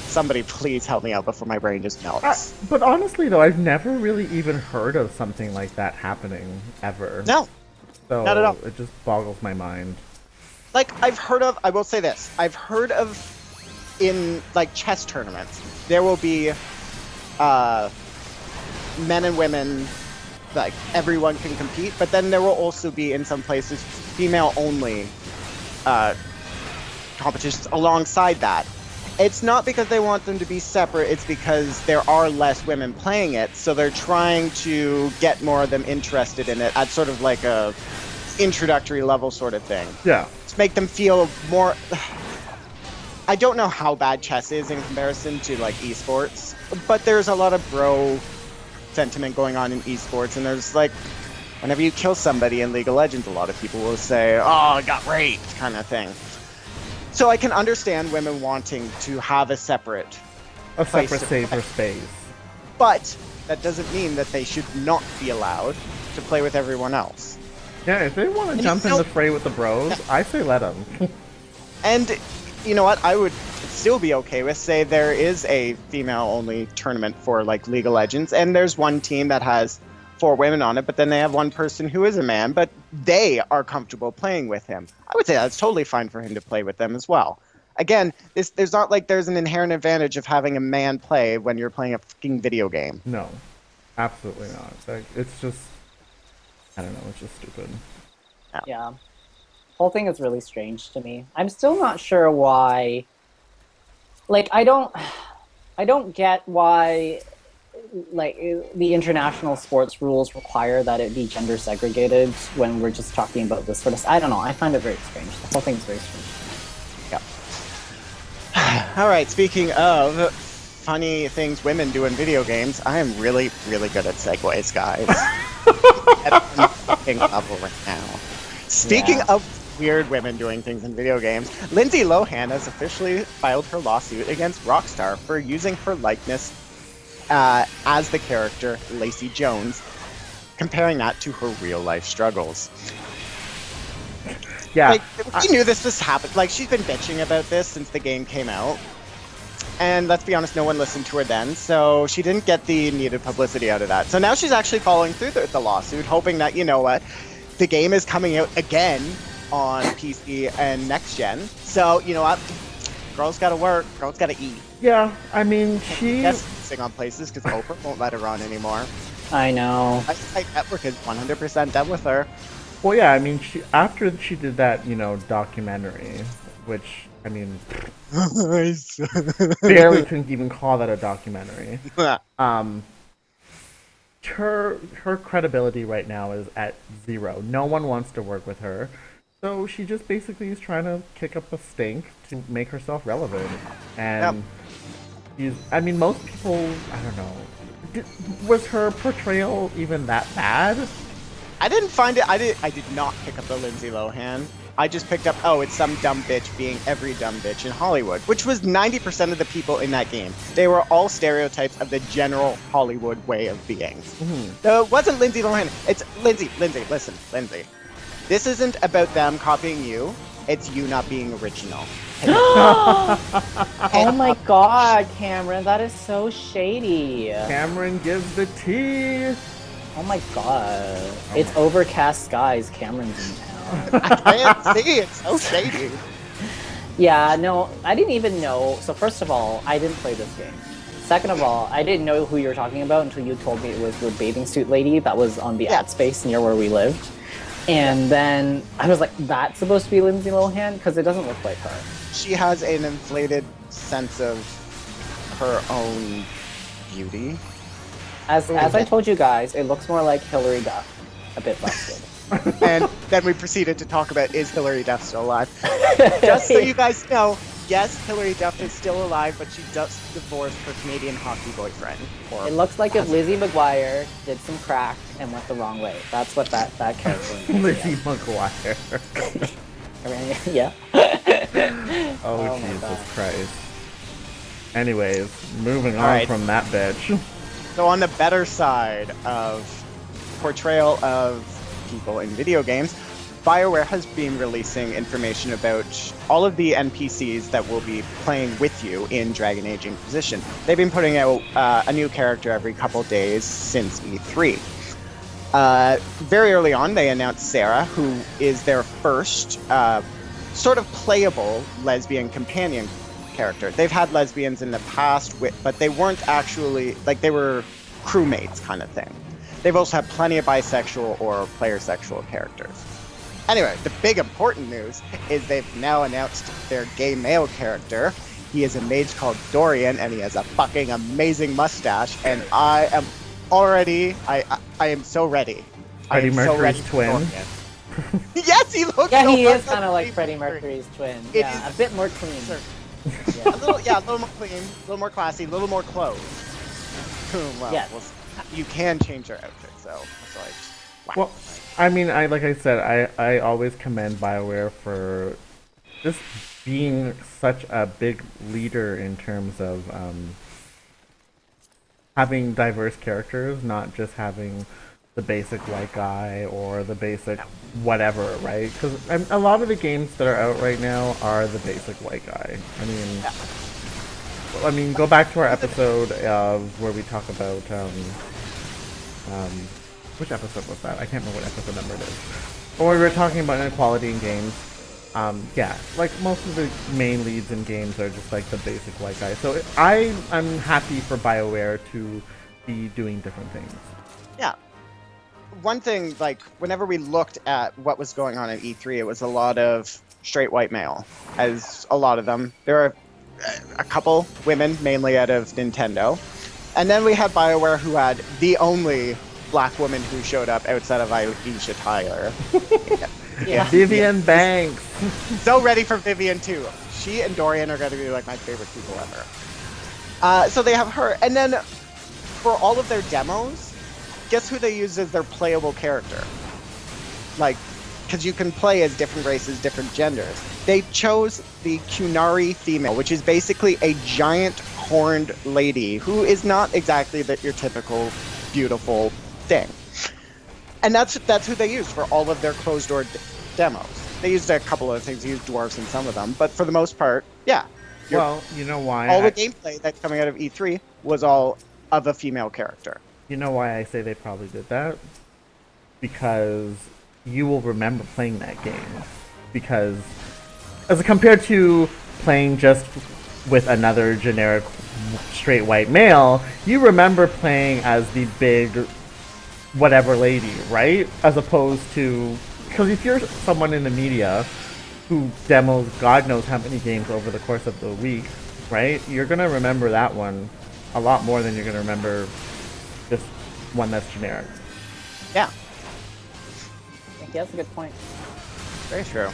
Somebody please help me out before my brain just melts. But honestly, though, I've never really even heard of something like that happening, ever. No. So Not at all. it just boggles my mind. Like, I will say this, I've heard of, in, like, chess tournaments, there will be, men and women, like, everyone can compete, but then there will also be, in some places, female-only, competitions alongside that. It's not because they want them to be separate, it's because there are less women playing it, so they're trying to get more of them interested in it at sort of like a introductory level sort of thing. Yeah. To make them feel more... I don't know how bad chess is in comparison to, like, esports, but there's a lot of bro sentiment going on in esports, and there's, like, whenever you kill somebody in League of Legends, a lot of people will say, oh, I got raped, kind of thing. So I can understand women wanting to have a separate safer space. But that doesn't mean that they should not be allowed to play with everyone else. Yeah, if they want to jump in the fray with the bros, I say let them. And you know what? I would still be okay with, say, there is a female-only tournament for, like, League of Legends, and there's one team that has 4 women on it, but then they have one person who is a man, but they are comfortable playing with him. I would say that's totally fine for him to play with them as well. Again, there's not like there's an inherent advantage of having a man play when you're playing a fucking video game. No, absolutely not. Like, it's just, I don't know, it's just stupid. Yeah. Whole thing is really strange to me. I'm still not sure why. Like, I don't get why, like, the international sports rules require that it be gender segregated when we're just talking about this sort of. I don't know. I find it very strange. The whole thing's very strange. Yeah. All right. Speaking of funny things women do in video games, I am really, really good at segues, guys. At a fucking level right now. Speaking of weird women doing things in video games, Lindsay Lohan has officially filed her lawsuit against Rockstar for using her likeness as the character Lacey Jones, comparing that to her real-life struggles. Yeah. Like, we knew this was happening. Like, she's been bitching about this since the game came out. And let's be honest, no one listened to her then, so she didn't get the needed publicity out of that. So now she's actually following through the lawsuit, hoping that, you know what, the game is coming out again on PC and next gen. So, you know what, girls gotta work, girls gotta eat. Yeah, I mean, she... Yes, sing on places because Oprah won't let her on anymore. I know. I Network is 100% done with her. Well, yeah, I mean, after she did that, you know, documentary, which, I mean, barely couldn't even call that a documentary. Her credibility right now is at 0. No one wants to work with her. So she just basically is trying to kick up a stink to make herself relevant. And I mean, most people, I don't know. Was her portrayal even that bad? I didn't find it. I did not pick up the Lindsay Lohan. I just picked up, oh, it's some dumb bitch being every dumb bitch in Hollywood, which was 90% of the people in that game. They were all stereotypes of the general Hollywood way of being. So it wasn't Lindsay Lohan. It's Lindsay, listen, Lindsay. This isn't about them copying you. It's you not being original. Oh my god, Cameron, that is so shady. Cameron gives the tea. Oh my god. It's overcast skies. Cameron's in town. I can't see. It's so shady. Yeah, no, I didn't even know. So first of all, I didn't play this game. Second of all, I didn't know who you were talking about until you told me it was the bathing suit lady that was on the ad space near where we lived. And then I was like, that's supposed to be Lindsay Lohan? Because it doesn't look like her. She has an inflated sense of her own beauty. As I told you guys, it looks more like Hillary Duff, a bit busted. And then we proceeded to talk about, is Hillary Duff still alive? Just so you guys know, yes, Hillary Duff is still alive, but she just divorced her Canadian hockey boyfriend. It looks like if Lizzie McGuire did some crack and went the wrong way. That's what that character is. Lizzie McGuire. Yeah. Oh Jesus Christ. Anyways, moving on from that bitch. So on the better side of portrayal of people in video games, BioWare has been releasing information about all of the NPCs that will be playing with you in Dragon Age Inquisition. They've been putting out a new character every couple days since E3. Very early on, they announced Sarah, who is their first sort of playable lesbian companion character. They've had lesbians in the past, but they weren't actually, like, they were crewmates kind of thing. They've also had plenty of bisexual or player sexual characters. Anyway, the big important news is they've now announced their gay male character. He is a mage called Dorian, and he has a fucking amazing mustache, and I am already, I am so ready. Freddie Mercury's twin. Yes, he looks. Yeah, so he much is kind of like Freddie Mercury. Mercury's twin. It Yeah, is- a bit more clean. A little more clean, a little more classy, a little more clothes. Well, Yes. you can change your outfit, so I just, wow. Well, I mean, like I said, I always commend BioWare for just being such a big leader in terms of having diverse characters, not just having the basic white guy or the basic whatever, right? Because a lot of the games that are out right now are the basic white guy. I mean, go back to our episode of where we talk about which episode was that? I can't remember what episode number it is. But we were talking about inequality in games. Yeah, like most of the main leads in games are just like the basic white guy. So I'm happy for BioWare to be doing different things. Yeah. One thing, like, whenever we looked at what was going on at E3, it was a lot of straight white male, as a lot of them. There are a couple women, mainly out of Nintendo. And then we had BioWare, who had the only black woman who showed up outside of Aisha Tyler. Yeah. Vivian Banks. So ready for Vivian too. She and Dorian are going to be like my favorite people ever. So they have her, and then for all of their demos, guess who they use as their playable character? Like, because you can play as different races, different genders. They chose the Kunari female, which is basically a giant horned lady who is not exactly your typical beautiful thing. And that's who they used for all of their closed-door demos. They used a couple of things. They used dwarves in some of them, but for the most part, yeah. Well, you know why? All the gameplay that's coming out of E3 was all of a female character. You know why I say they probably did that? Because you will remember playing that game. Because, as compared to playing just with another generic straight white male, you remember playing as the big whatever lady, right? As opposed to, because if you're someone in the media who demos God knows how many games over the course of the week, right? You're gonna remember that one a lot more than you're gonna remember just one that's generic. Yeah, I think that's a good point. very true.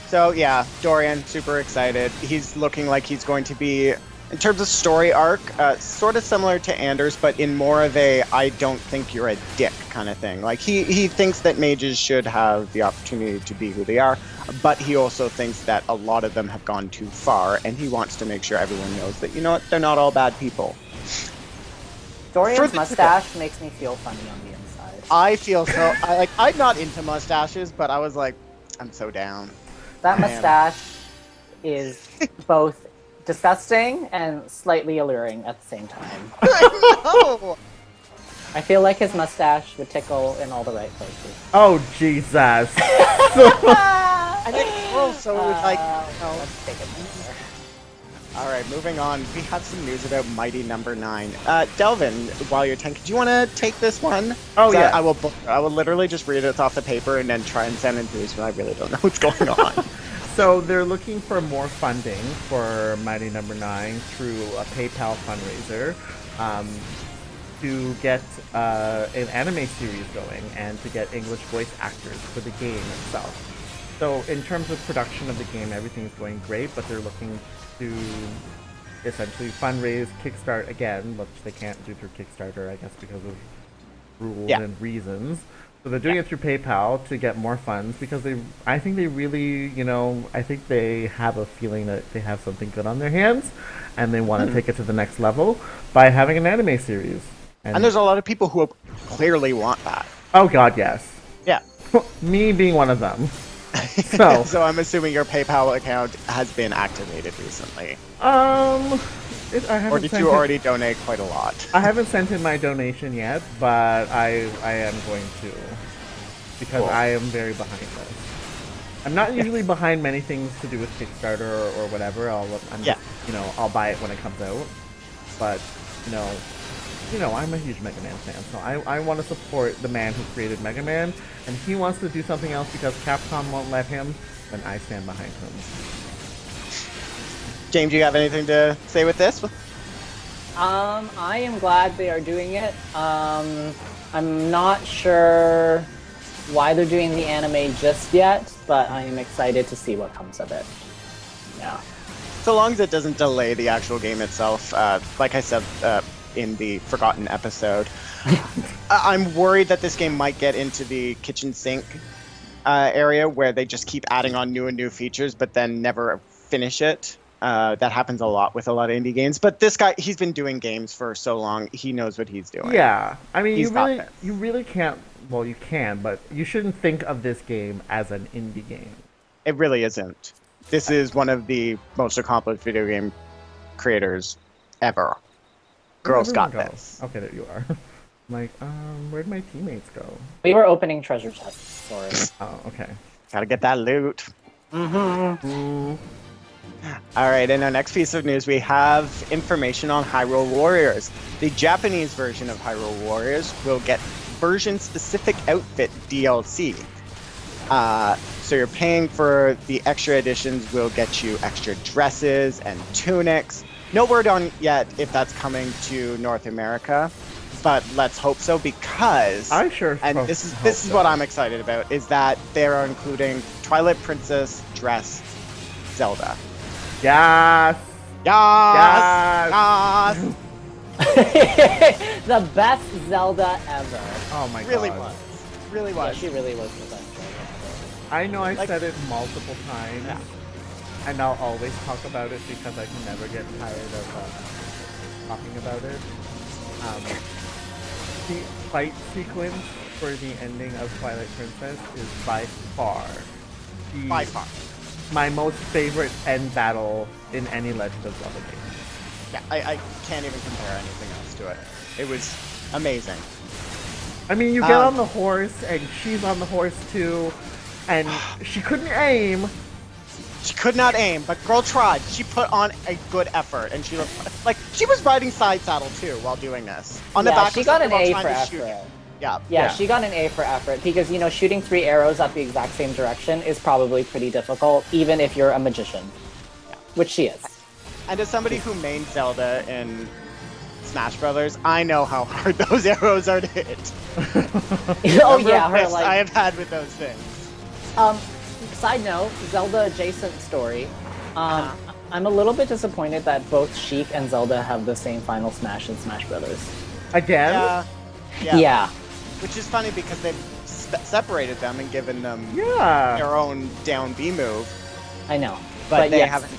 So yeah, Dorian, super excited. He's looking like he's going to be, in terms of story arc, sort of similar to Anders, but in more of a I don't think you're a dick kind of thing. Like, he thinks that mages should have the opportunity to be who they are, but he also thinks that a lot of them have gone too far, and he wants to make sure everyone knows that, you know what, they're not all bad people. Dorian's mustache makes me feel funny on the inside. I feel so, I'm not into mustaches, but I was like, I'm so down. That mustache is both disgusting and slightly alluring at the same time. I know! I feel like his mustache would tickle in all the right places. Oh, Jesus. I think swirls, so it was like, no. Let's take it there. All right, moving on. We have some news about Mighty Number 9. Delvin, while you're tanking, do you want to take this one? Oh, So yeah. I will literally just read it off the paper and then try and send it to you, but I really don't know what's going on. So they're looking for more funding for Mighty Number 9 through a PayPal fundraiser to get an anime series going and to get English voice actors for the game itself. So in terms of production of the game, everything's going great, but they're looking to essentially fundraise, kickstart again, which they can't do through Kickstarter, I guess, because of rules and reasons. So they're doing it through PayPal to get more funds because I think they really, I think they have a feeling that they have something good on their hands and they want to take it to the next level by having an anime series. And there's a lot of people who clearly want that. Oh god, yes. Yeah. Me being one of them. So I'm assuming your PayPal account has been activated recently. I haven't Or did you already donate quite a lot? I haven't sent in my donation yet, but I am going to, because Cool. I am very behind this. I'm not usually behind many things to do with Kickstarter or whatever. I'll buy it when it comes out. But I'm a huge Mega Man fan, so I want to support the man who created Mega Man, and he wants to do something else because Capcom won't let him. Then I stand behind him. James, do you have anything to say with this? I am glad they are doing it. I'm not sure why they're doing the anime just yet, but I am excited to see what comes of it. Yeah. So long as it doesn't delay the actual game itself, like I said in the Forgotten episode, I'm worried that this game might get into the kitchen sink area where they just keep adding on new and new features, but then never finish it. That happens a lot with a lot of indie games. But this guy, he's been doing games for so long, he knows what he's doing. Yeah, I mean, you really can't. Well, you can, but you shouldn't think of this game as an indie game. It really isn't. This is one of the most accomplished video game creators ever. Girls got this. Okay, there you are. I'm like, where'd my teammates go? We were opening treasure chests, sorry. Oh, okay. Gotta get that loot. All right, in our next piece of news, we have information on Hyrule Warriors. The Japanese version of Hyrule Warriors will get version-specific outfit DLC. So you're paying for the extra editions will get you extra dresses and tunics. No word on yet if that's coming to North America, but let's hope so, because this is what I'm excited about, is that they are including Twilight Princess dress Zelda. Yes! Yes! The best Zelda ever. Oh my god. Really was. Yeah, she really was the best Zelda ever. I know I said it multiple times, and I'll always talk about it because I can never get tired of talking about it. The fight sequence for the ending of Twilight Princess is by far my most favorite end battle in any Legend of Zelda game. Yeah, I can't even compare anything else to it. It was amazing. I mean, you get on the horse, and she's on the horse too, and she couldn't aim. She could not aim, but girl tried. She put on a good effort, and she looked like she was riding side saddle too while doing this. On the back, she got an A for effort. Yeah, she got an A for effort because, shooting 3 arrows at the exact same direction is probably pretty difficult, even if you're a magician, which she is. And as somebody who mained Zelda in Smash Brothers, I know how hard those arrows are to hit. Oh yeah, her like I have had with those things. Side note, Zelda adjacent story. I'm a little bit disappointed that both Sheik and Zelda have the same final smash in Smash Brothers. Again? Yeah. Which is funny because they've separated them and given them their own down B move. I know, but they haven't.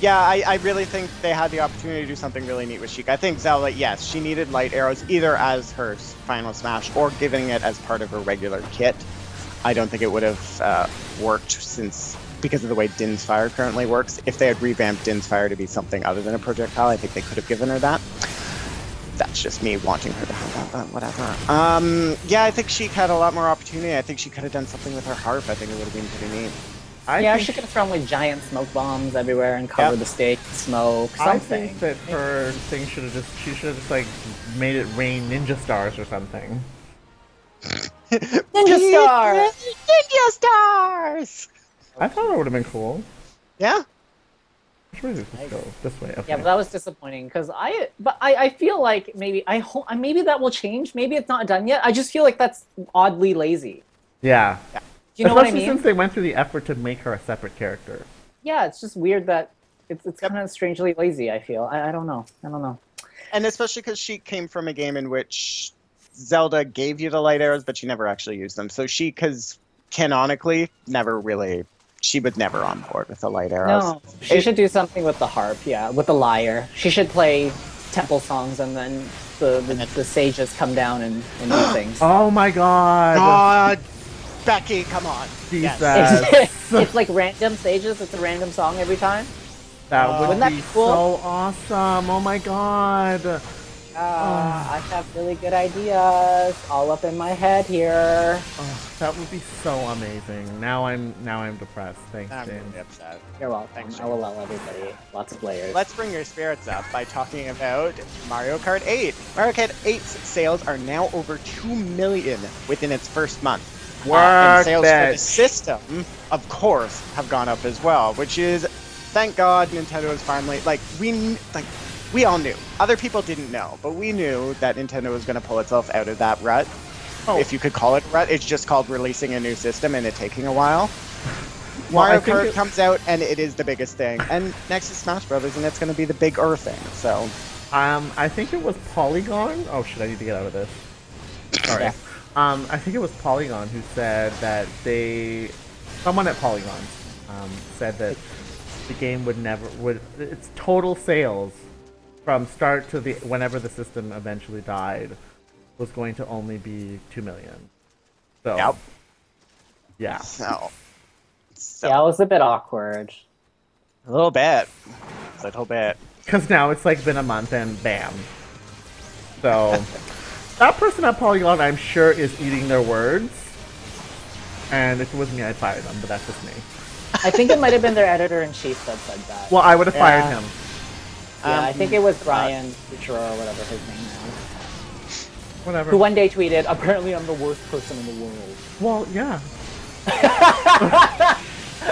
Yeah, I really think they had the opportunity to do something really neat with Sheik. I think Zelda, yes, she needed light arrows either as her final smash or giving it as part of her regular kit. I don't think it would have worked because of the way Din's Fire currently works. If they had revamped Din's Fire to be something other than a projectile, I think they could have given her that. That's just me wanting her to have that, but whatever. Yeah, I think Sheik had a lot more opportunity. I think she could have done something with her harp. I think it would have been pretty neat. She could have thrown like giant smoke bombs everywhere and covered the stage with smoke. Something. I think that her thing should have just like made it rain ninja stars or something. Ninja stars! Ninja stars! I thought it would have been cool. Yeah. Let's go this way. Okay. Yeah, but that was disappointing because I feel like maybe that will change. Maybe it's not done yet. I just feel like that's oddly lazy. Yeah. Do you know what I mean? Since they went through the effort to make her a separate character. Yeah, it's just weird that it's kind of strangely lazy, I feel. I don't know. And especially because she came from a game in which Zelda gave you the light arrows, but you never actually used them. So because canonically, she was never on board with the light arrows. No, she should do something with the harp, with the lyre. She should play temple songs and then the sages come down and do things. Oh my god! Becky, come on. Jesus. It's like random stages. It's a random song every time. That would Wouldn't that be be cool? so awesome. Oh my god. I have really good ideas all up in my head here. Oh, that would be so amazing. Now I'm depressed. Thanks, I'm James. really upset. You're welcome. Thanks, LOL, everybody. Lots of layers. Let's bring your spirits up by talking about Mario Kart 8. Mario Kart 8's sales are now over 2 million within its first month. And sales for the system, of course, have gone up as well, which is, thank God, Nintendo is finally, we all knew. Other people didn't know, but we knew that Nintendo was going to pull itself out of that rut. Oh. If you could call it a rut, it's just called releasing a new system and it taking a while. Mario Kart comes out and it is the biggest thing. And next is Smash Brothers and it's going to be the bigger thing, so. I think it was Polygon. Oh shit, I need to get out of this. Sorry. Yeah. I think it was Polygon who said that someone at Polygon said that the game its total sales from start to whenever the system eventually died was going to only be 2 million. So, yep. Yeah. So yeah, it was a bit awkward. A little bit. Because now it's like been a month and bam. So, that person at Polygon, I'm sure, is eating their words. And if it was me, I'd fire them, but that's just me. I think it might have been their editor-in-chief that said that. Well, I would have fired him. Yeah, I think it was Brian Futura or whatever his name is. Whatever. Who one day tweeted, apparently I'm the worst person in the world. Well, yeah.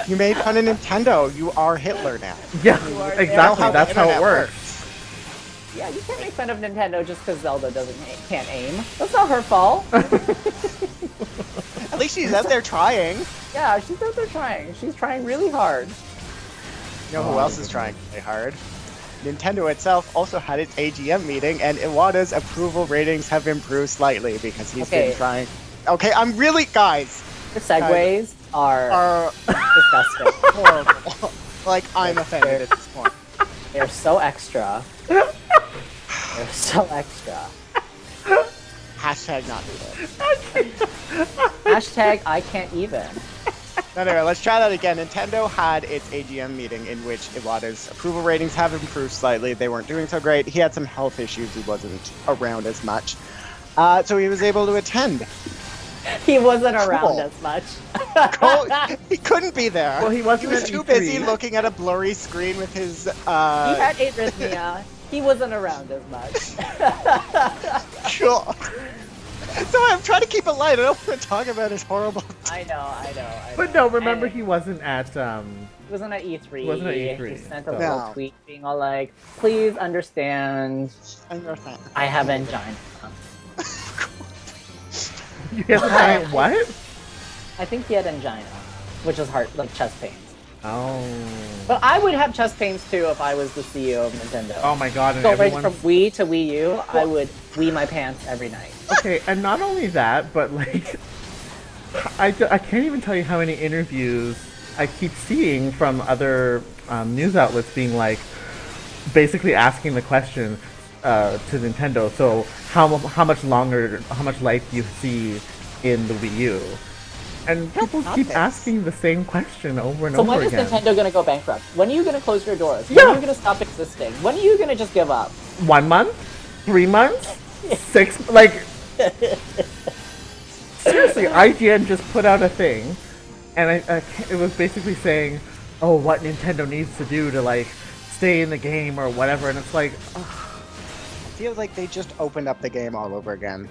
You made fun of Nintendo. You are Hitler now. Yeah, exactly. That's how it works. Yeah, you can't make fun of Nintendo just because Zelda can't aim. That's not her fault. At least she's out there trying. Yeah, she's out there trying. She's trying really hard. You know who else is trying really hard? Nintendo itself also had its AGM meeting, and Iwata's approval ratings have improved slightly because he's been trying. Okay, I'm really, guys. The segues are disgusting. Horrible. Like, I'm offended at this point. They're so extra. They're so extra. Hashtag not even. Hashtag I can't even. Anyway, let's try that again. Nintendo had its AGM meeting in which Iwata's approval ratings have improved slightly. They weren't doing so great. He had some health issues. He wasn't around as much. So he was able to attend. He wasn't around as much. He couldn't be there. Well, he was too busy looking at a blurry screen with his... He had arrhythmia. He wasn't around as much. Sure. So I'm trying to keep it light. I don't want to talk about his horrible... I know. But no, remember he wasn't at... He wasn't at E3. He wasn't at E3. He sent a little tweet being all like, please understand, I have angina. You have angina? What? I think he had angina, which is heart, like chest pains. Oh. But I would have chest pains too if I was the CEO of Nintendo. Oh my god. So right from Wii to Wii U, I would wee my pants every night. Okay, and not only that, but like, I can't even tell you how many interviews I keep seeing from other news outlets being like, basically asking the question to Nintendo, so how much life do you see in the Wii U? And people keep asking the same question over and over again. So when is Nintendo going to go bankrupt? When are you going to close your doors? When are you going to stop existing? When are you going to just give up? 1 month? 3 months? 6? Like... Seriously, IGN just put out a thing, and it was basically saying, oh, what Nintendo needs to do to, like, stay in the game or whatever, and it's like... It feels like they just opened up the game all over again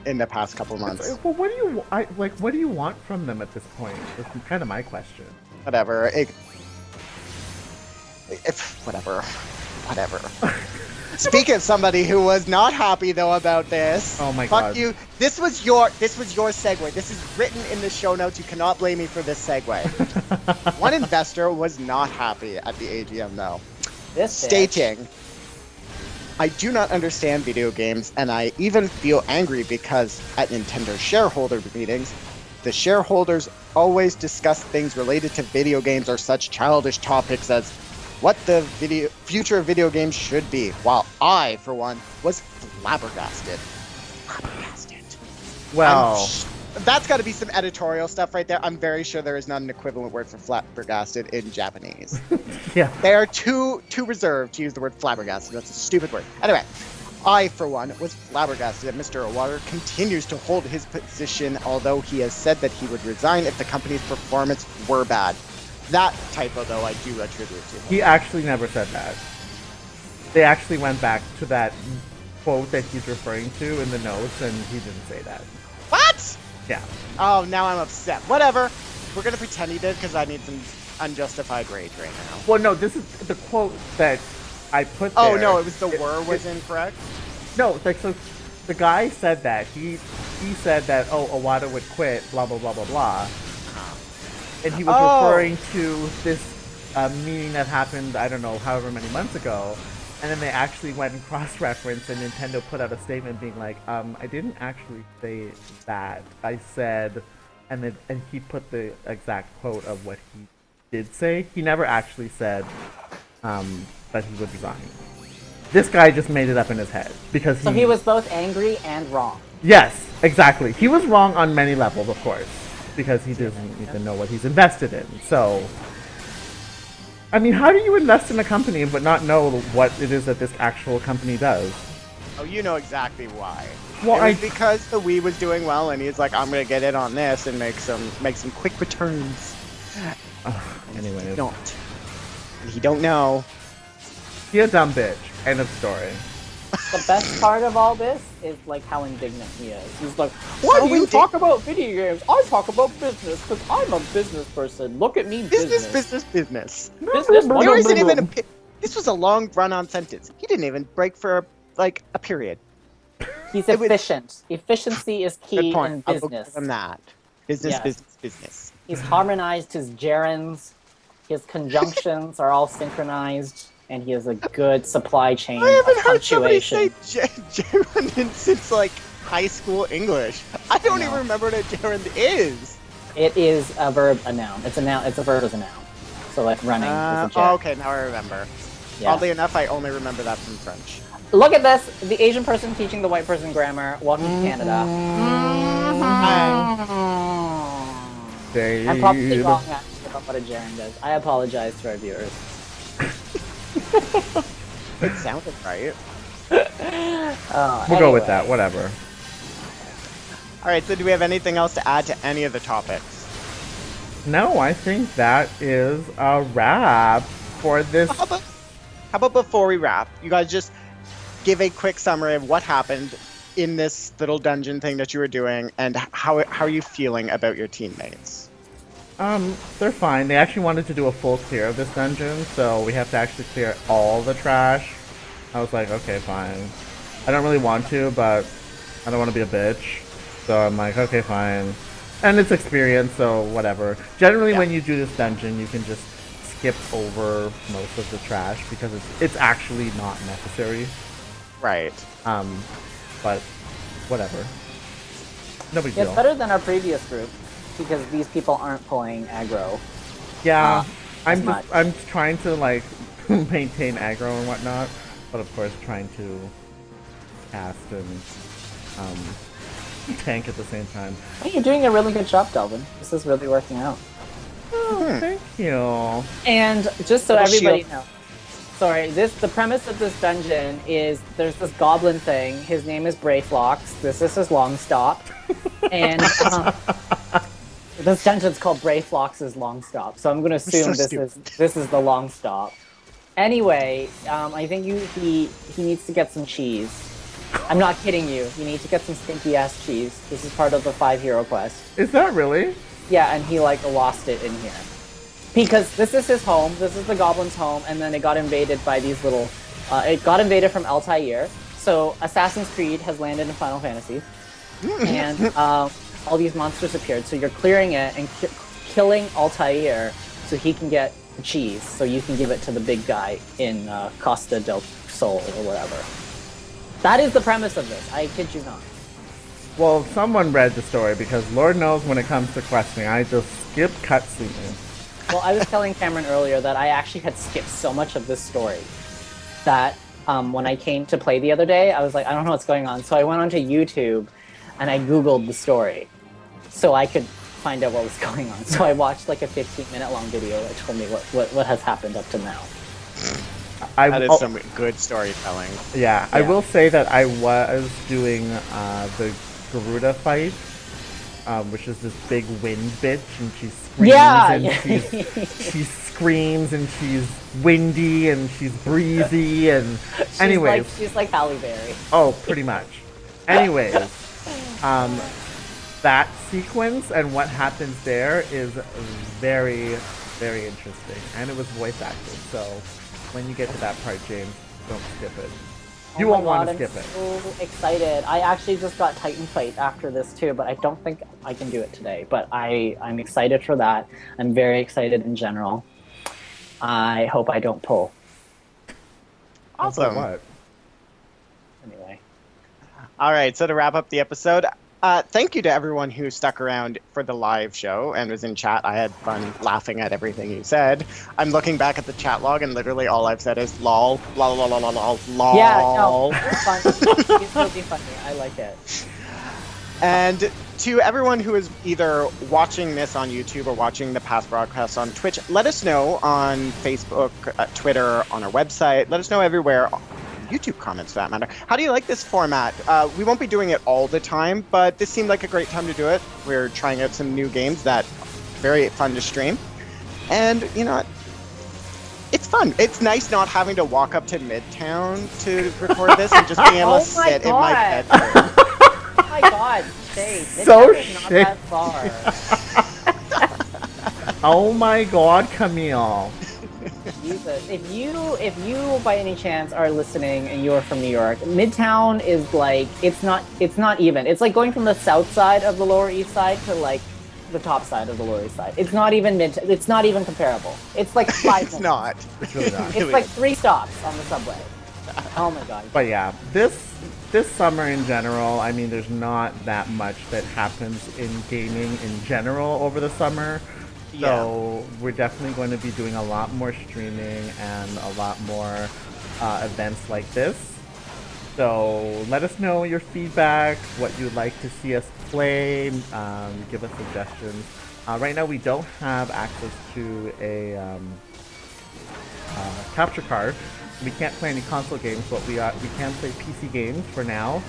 in the past couple months. Like, well, what do you want from them at this point? That's kind of my question. Whatever. Whatever. Speaking of somebody who was not happy though about this. Oh my god. Fuck you. This was your segue. This is written in the show notes. You cannot blame me for this segue. One investor was not happy at the AGM though. Stating, I do not understand video games, and I even feel angry because at Nintendo shareholder meetings, the shareholders always discuss things related to video games or such childish topics as what the future of video games should be, while I, for one, was flabbergasted. Well, That's got to be some editorial stuff right there. I'm very sure there is not an equivalent word for flabbergasted in Japanese. Yeah. They are too reserved to use the word flabbergasted. That's a stupid word. Anyway, I, for one, was flabbergasted that Mr. Iwata continues to hold his position, although he has said that he would resign if the company's performance were bad. That typo, though, I do attribute to him. He actually never said that. They actually went back to that quote that he's referring to in the notes, and he didn't say that. What? Yeah. Oh, now I'm upset. Whatever. We're going to pretend he did because I need some unjustified rage right now. Well, no, this is the quote that I put there. Oh, no, it was the word was incorrect? No, like, so the guy said that. He said that, oh, Iwata would quit, blah, blah, blah, blah, blah. And he was referring to this meeting that happened, I don't know, however many months ago. And then they actually went and cross-referenced, and Nintendo put out a statement being like, I didn't actually say that. I said, and he put the exact quote of what he did say. He never actually said that he would resign. This guy just made it up in his head because So he was both angry and wrong. Yes, exactly. He was wrong on many levels, of course, because he doesn't even know what he's invested in. So, I mean, how do you invest in a company but not know what it is that this actual company does? Oh, you know exactly why. Well, it was because the Wii was doing well, and he's like, I'm gonna get in on this and make some quick returns. Anyway, He don't know. He a dumb bitch. End of story. The best part of all this is like how indignant he is. He's like, "Why do you talk about video games? I talk about business because I'm a business person. Look at me, business. Business. Business. There isn't even This was a long run-on sentence. He didn't even break for like a period. He's efficient. Efficiency is key in I'll business. give him that. Business. He's harmonized his gerunds. His conjunctions are all synchronized. And he has a good supply chain I haven't of heard somebody say punctuation. gerund since like high school English. I don't even remember what a gerund is. It is a verb, a noun. It's a noun. It's a verb as a noun. So like running is a gerund. Okay, now I remember. Yeah. Oddly enough, I only remember that from French. Look at this. The Asian person teaching the white person grammar. Welcome to Canada. I'm probably wrong actually about what a gerund is. I apologize to our viewers. It sounded right. We'll go with that, whatever. Alright, so do we have anything else to add to any of the topics? No, I think that is a wrap for this. How about before we wrap, you guys just give a quick summary of what happened in this little dungeon thing that you were doing, and how are you feeling about your teammates? They're fine. They actually wanted to do a full clear of this dungeon, so we have to actually clear all the trash. I was like, okay, fine. I don't really want to, but I don't want to be a bitch. So I'm like, okay, fine. And it's experience, so whatever. Generally, when you do this dungeon, you can just skip over most of the trash because it's actually not necessary. Right. But whatever. Nobody It's better than our previous group because these people aren't pulling aggro. Yeah, I'm trying to like maintain aggro and whatnot, but of course trying to cast and tank at the same time. Hey, you're doing a really good job, Delvin. This is really working out. Oh, thank you. And just so everybody knows, the premise of this dungeon is there's this goblin thing. His name is Brayflox. This is his long stop. And this dungeon's called Brayflox's long stop. So I'm going to assume this is the long stop. Anyway, I think he needs to get some cheese. I'm not kidding you. You need to get some stinky ass cheese. This is part of the 5 hero quest. Is that really? Yeah, and he like lost it in here. Because this is his home, this is the goblin's home, and then it got invaded by these little... it got invaded from Altair. So Assassin's Creed has landed in Final Fantasy. And all these monsters appeared. So you're clearing it and killing Altair so he can get the cheese. So you can give it to the big guy in Costa del Sol or whatever. That is the premise of this. I kid you not. Well, someone read the story because Lord knows when it comes to questing, I just skip cutscenes. Well, I was telling Cameron earlier that I actually had skipped so much of this story that when I came to play the other day, I was like, I don't know what's going on. So I went onto YouTube and I Googled the story. so I could find out what was going on. So I watched like a 15-minute long video that told me what has happened up to now. That is some good storytelling. Yeah, I will say that I was doing the Garuda fight, which is this big wind bitch, and she screams she screams and she's windy and she's breezy and she's like Halle Berry. Oh, pretty much. Anyways, that sequence and what happens there is very, very interesting, and it was voice acted. So when you get to that part, James, don't skip it. You won't want to skip it. I'm so excited. I actually just got Titan Fight after this too, but I don't think I can do it today. But I'm excited for that. I'm very excited in general. I hope I don't pull. Awesome. What? Anyway. All right, so to wrap up the episode, thank you to everyone who stuck around for the live show and was in chat. I had fun laughing at everything you said. I'm looking back at the chat log, and literally all I've said is lol, lol, lol, lol, lol, lol. Yeah, no, it's fun. It's really funny. I like it. And to everyone who is either watching this on YouTube or watching the past broadcasts on Twitch, let us know on Facebook, Twitter, on our website. Let us know everywhere. YouTube comments, for that matter. How do you like this format? We won't be doing it all the time, but this seemed like a great time to do it. We're trying out some new games that are very fun to stream. And, you know what? It's fun. It's nice not having to walk up to Midtown to record this and just being able to sit in my bedroom. Oh my god, Shade. So Midtown is not that far. Oh my god, Camille. Jesus. If you by any chance are listening and you're from New York, Midtown is like it's not even. It's like going from the south side of the Lower East Side to like the top side of the Lower East Side. It's not even it's not even comparable. It's like 5 minutes. It's not. It's really not. It's like 3 stops on the subway. Oh my god. But yeah, this summer in general, I mean, there's not that much that happens in gaming in general over the summer. So we're definitely going to be doing a lot more streaming and a lot more events like this. So let us know your feedback, what you'd like to see us play, give us suggestions. Right now we don't have access to a capture card. We can't play any console games, but we can play PC games for now.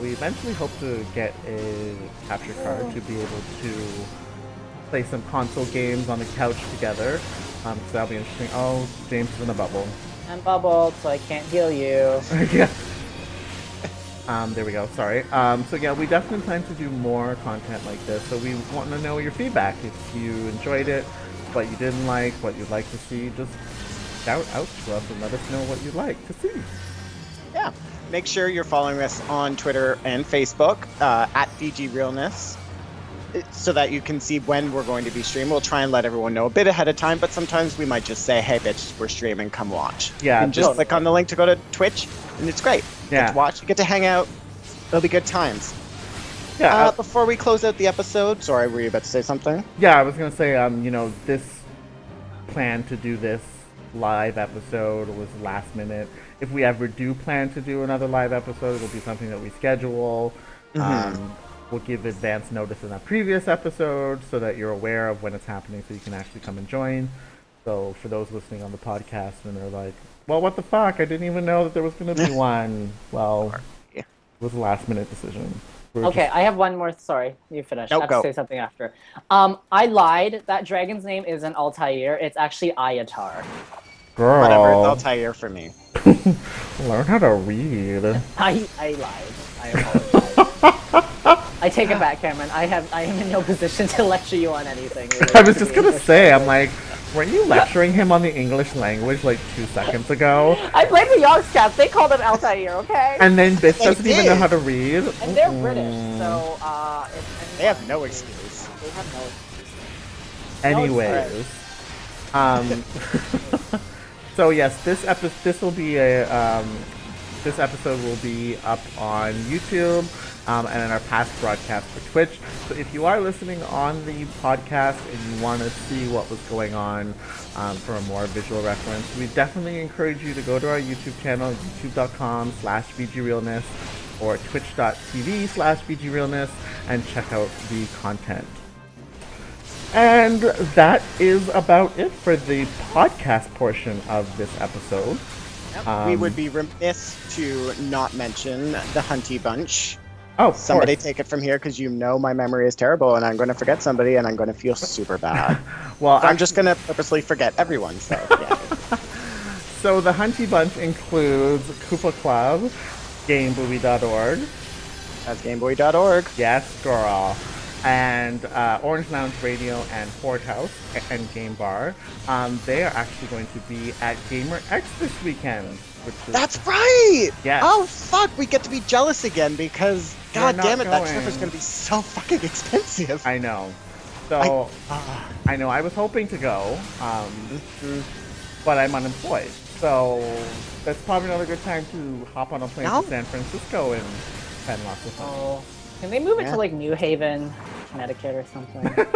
We eventually hope to get a capture card to be able to play some console games on the couch together. So that'll be interesting. Oh, James is in a bubble. I'm bubbled, so I can't heal you. Yeah. There we go. Sorry. So yeah, we definitely plan to do more content like this. So we want to know your feedback. If you enjoyed it, what you didn't like, what you'd like to see, just shout out to us and let us know what you'd like to see. Yeah. Make sure you're following us on Twitter and Facebook at VGRealness, so that you can see when we're going to be streaming. We'll try and let everyone know a bit ahead of time, but sometimes we might just say, hey bitch, we're streaming, come watch. Yeah. And just click on the link to go to Twitch, and it's great. Yeah. Get to watch, you get to hang out. It'll be good times. Yeah. Before we close out the episode, sorry, were you about to say something? Yeah, I was gonna say, you know, this plan to do this live episode was last minute. If we ever do plan to do another live episode, it'll be something that we schedule. We'll give advance notice in that previous episode so that you're aware of when it's happening, so you can actually come and join. So for those listening on the podcast and they're like, well, what the fuck? I didn't even know that there was going to be one. Well, it was a last minute decision. Okay, I have one more. Sorry, you finish. No, I have to say something after. I lied. That dragon's name isn't Altair. It's actually Ayatar. Girl. Whatever, it's Altair for me. Learn how to read. I lied. I apologize. I take it back, Cameron. I am in no position to lecture you on anything. I was just gonna say, I'm like, weren't you lecturing him on the English language like 2 seconds ago? I played the Yogscats. They called him Altair, okay? And then Biff doesn't even know how to read. And they're British, so They have no excuse. They have no excuse. Anyways, so yes, this episode will be up on YouTube. And in our past broadcast for Twitch. So if you are listening on the podcast and you want to see what was going on for a more visual reference, we definitely encourage you to go to our YouTube channel, youtube.com/VGRealness. or twitch.tv/VGRealness and check out the content. And that is about it for the podcast portion of this episode. Yep. We would be remiss to not mention the Hunty Bunch. Oh, somebody take it from here, because you know my memory is terrible, and I'm going to forget somebody, and I'm going to feel super bad. Well, so I'm just going to purposely forget everyone. So yeah. So the Hunty Bunch includes Koopa Club, GameBuoy.org. That's GameBuoy.org. Yes, girl. And Orange Lounge Radio and Horde House and Game Bar. They are actually going to be at GamerX this weekend. Which is, that's right! Yes. Oh, fuck, we get to be jealous again, because, god damn it, that trip is going to be so fucking expensive. I know. So, I know, I was hoping to go, but I'm unemployed. So, that's probably another good time to hop on a plane to San Francisco and spend lots of fun. Oh, can they move it to, like, New Haven, Connecticut or something? Can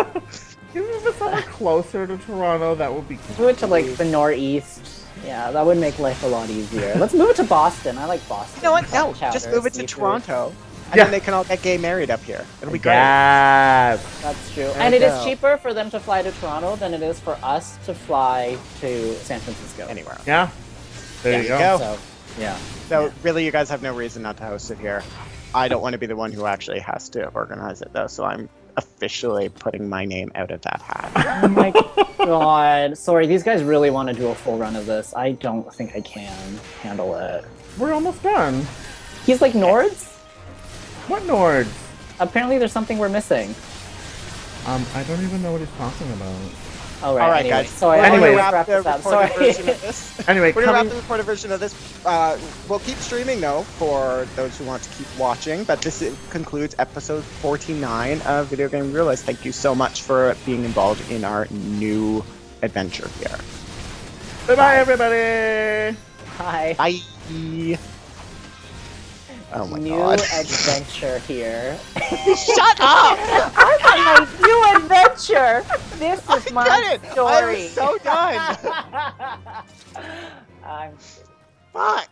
we move it somewhere closer to Toronto? That would be cool. Move it to, like, the Northeast. Yeah, that would make life a lot easier. Let's move it to Boston. I like Boston. You know what? No, just move it to Toronto. And then they can all get gay married up here. It'll be great. Yes. That's true. And it is cheaper for them to fly to Toronto than it is for us to fly to San Francisco. Anywhere. Yeah. There you go. So, yeah. So really, you guys have no reason not to host it here. I don't want to be the one who actually has to organize it, though, so I'm officially putting my name out of that hat. Oh my god. Sorry, these guys really want to do a full run of this. I don't think I can handle it. We're almost done. He's like Nords? What Nords? Apparently there's something we're missing. I don't even know what he's talking about. All right, anyway, guys. Sorry, anyway, wrap the recorded version of this. Anyway, we're gonna wrap the recorded version of this. We'll keep streaming though for those who want to keep watching. But this concludes episode 49 of Video Game Realness. Thank you so much for being involved in our new adventure here. Bye, everybody. Bye. Bye. Oh my new god. Adventure here. Shut up! I'm on my new adventure! This is my story. I'm so done! Fuck!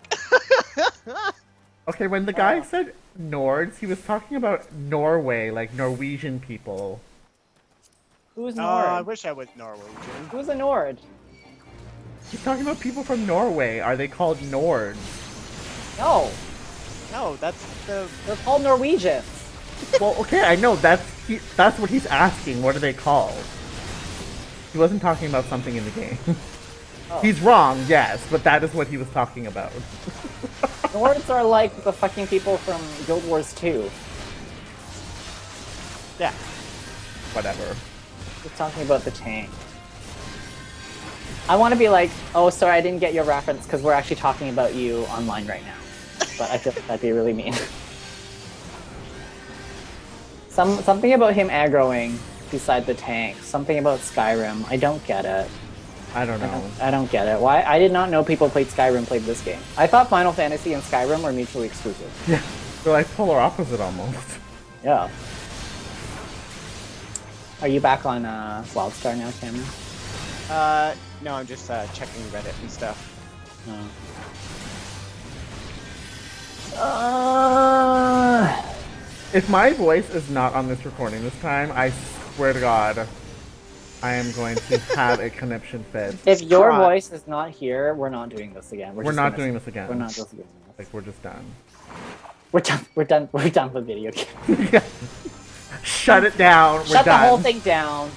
Okay, when the guy said Nords, he was talking about Norway, like Norwegian people. Who's Nord? I wish I was Norwegian. Who's a Nord? He's talking about people from Norway. Are they called Nords? No. No, that's the... They're called Norwegians. Well, okay, I know. That's what he's asking. What are they called? He wasn't talking about something in the game. Oh. He's wrong, yes, but that is what he was talking about. Nords are like the fucking people from Guild Wars 2. Yeah. Whatever. Just talking about the tank. I want to be like, oh, sorry, I didn't get your reference because we're actually talking about you online right now. But I feel like that'd be really mean. Something about him aggroing beside the tank. Something about Skyrim. I don't get it. I don't know. I don't get it. Why? I did not know people played Skyrim played this game. I thought Final Fantasy and Skyrim were mutually exclusive. Yeah, they're like polar opposite almost. Yeah. Are you back on WildStar now, Cameron? No, I'm just checking Reddit and stuff. No. If my voice is not on this recording this time, I swear to God, I am going to have a conniption fit. If your voice is not here, we're not doing this again. We're not doing this again. We're not doing this. Like, we're just done. We're done. We're done. We're done with video games. Yeah. Shut it down. We're Shut done. the whole thing down.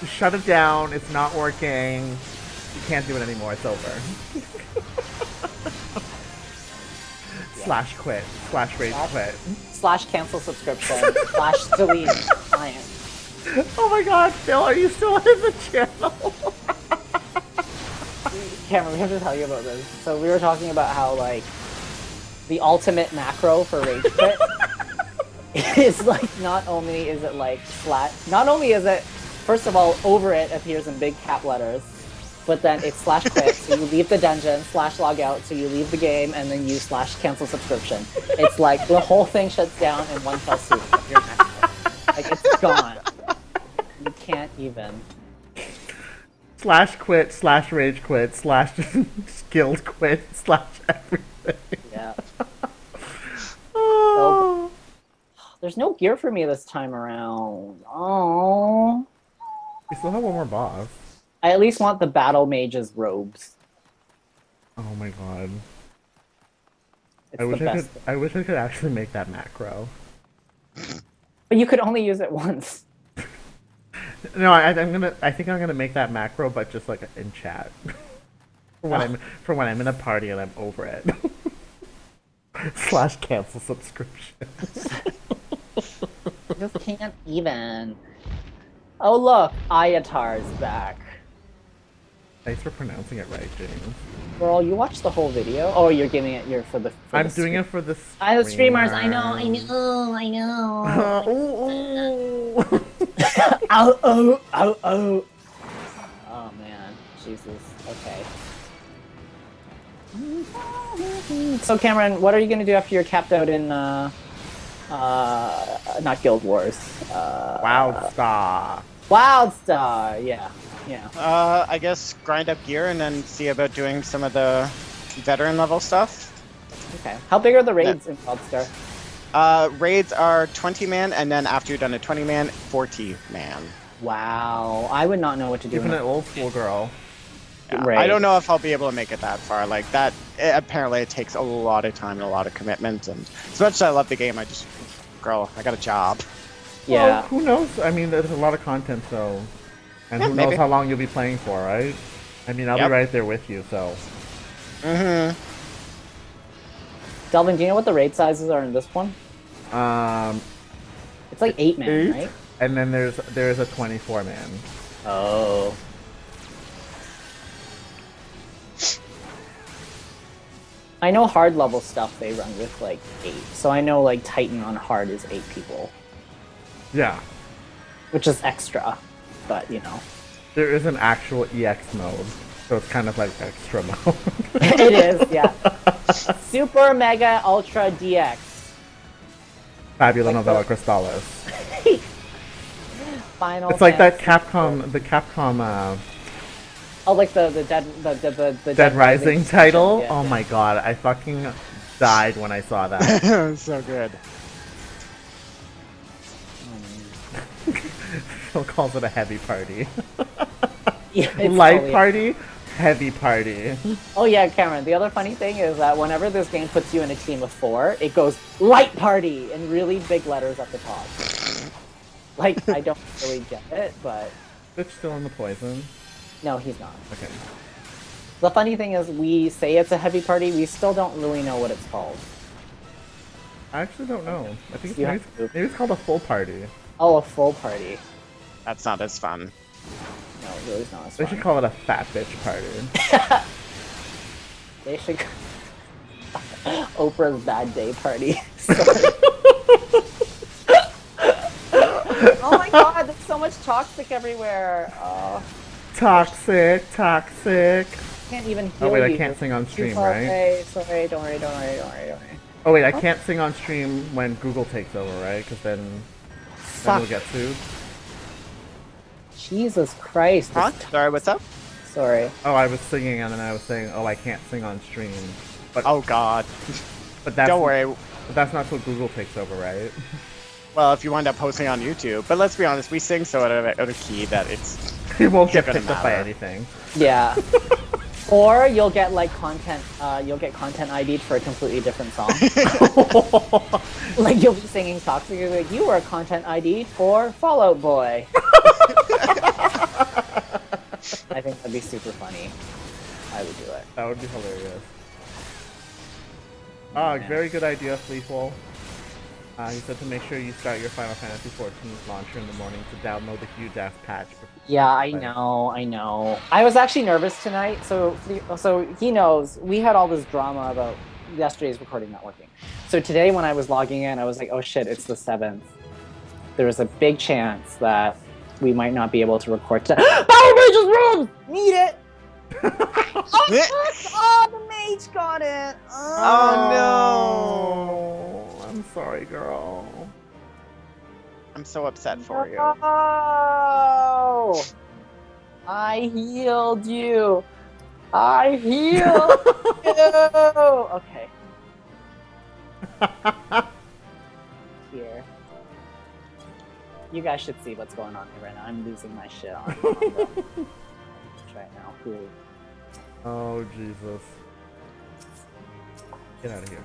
Shut it down. It's not working. You can't do it anymore. It's over. Slash quit. Slash rage quit. Slash cancel subscription. Slash delete client. Oh my god, Phil, are you still in the channel? Cameron, we have to tell you about this. So we were talking about how, like, the ultimate macro for rage quit is, like, not only is it, like, flat, not only is it, first of all, over it appears in big cap letters, but then it's slash quit, so you leave the dungeon, slash log out, so you leave the game, and then you slash cancel subscription. It's like, the whole thing shuts down in one fell swoop of your macro. Like, it's gone. You can't even. Slash quit, slash rage quit, slash guild quit, slash everything. Yeah. There's no gear for me this time around. Oh. We still have one more boss. I at least want the battle mage's robes. Oh my god. It's I wish the I could. best. I wish I could actually make that macro. But you could only use it once. No, I'm gonna. I think I'm gonna make that macro, but just like in chat. For when I'm in a party and I'm over it. / cancel subscription. Just can't even. Oh look, Ayatar's back. Thanks for pronouncing it right, James. Girl, you watched the whole video? Oh, you're giving it. You're for the. I'm doing it for the. I have streamers. I know. I know. Oh. Oh man, Jesus. Okay. So Cameron, what are you gonna do after you're capped out in not Guild Wars? Wildstar. Wildstar, yeah. I guess grind up gear and then see about doing some of the veteran level stuff. Okay. How big are the raids in Wildstar? Raids are 20-man, and then after you're done a 20-man, 40-man. Wow, I would not know what to do. Even an old school girl. Yeah, Right. I don't know if I'll be able to make it that far. Like that, apparently it takes a lot of time and a lot of commitment. And as much as I love the game, I got a job. Yeah. Well, who knows? I mean, there's a lot of content, so. And who knows how long you'll be playing for, right? I mean, I'll be right there with you, so. Delvin, do you know what the raid sizes are in this one? It's like 8-man, right? And then there's a 24-man. Oh. I know hard level stuff they run with like 8, so I know like Titan on hard is 8 people. Yeah. Which is extra, but you know. There is an actual EX mode, so it's kind of like extra mode. It is, yeah. Super Mega Ultra DX. Fabula Like Novella the- Crystallis. Final. It's like that Fantasy. the Capcom Oh, like the Dead Rising title. Yeah, oh yeah. my god, I fucking died when I saw that. So good. Phil calls it a heavy party. Yeah, it's Light totally- party, heavy party. Oh yeah, Cameron. The other funny thing is that whenever this game puts you in a team of 4, it goes light party in really big letters at the top. Like I don't really get it, but Bitch still in the poison. no, he's not. Okay. The funny thing is, we say it's a heavy party, we still don't really know what it's called. I actually don't know. I think You maybe, have to- maybe it's called a full party. Oh, a full party. That's not as fun. No, it really is not. As They fun. should call it a fat bitch party. They should. Oprah's bad day party. Oh my god, there's so much toxic everywhere. Oh, Toxic. can't even heal Oh wait, you. I can't sing on Too stream, far right? away. Sorry, don't worry. Oh wait, I can't sing on stream when Google takes over, right? Because then we'll get sued. Jesus Christ. Huh? this Sorry, what's up? Sorry. Oh, I was singing and then I was saying, oh, I can't sing on stream. But Oh God. but that's Don't worry. But that's not till Google takes over, right? Well, if you wind up posting on YouTube, but let's be honest, we sing so out of key that it's. It won't get Gonna picked up by matter. anything. Yeah. Or you'll get like content. You'll get content ID'd for a completely different song. Like you'll be singing toxic. You'll be like, you were content ID'd for Fallout Boy. I think that'd be super funny. I would do it. That would be hilarious. Ah, Yeah. very good idea, Fleeful. He said to make sure you start your Final Fantasy XIV launcher in the morning to download the huge ass patch. Yeah, I know. I was actually nervous tonight, so he knows. We had all this drama about yesterday's recording not working. So today when I was logging in, I was like, oh shit, it's the 7th. There was a big chance that we might not be able to record today. Power Mage's room! Need it! Oh, the mage got it! Oh no! I'm sorry, girl. I'm so upset for you. Oh! I healed you! I healed you! Okay. Here. You guys should see what's going on here right now. I'm losing my shit on the right now. Cool. Oh Jesus! Get out of here.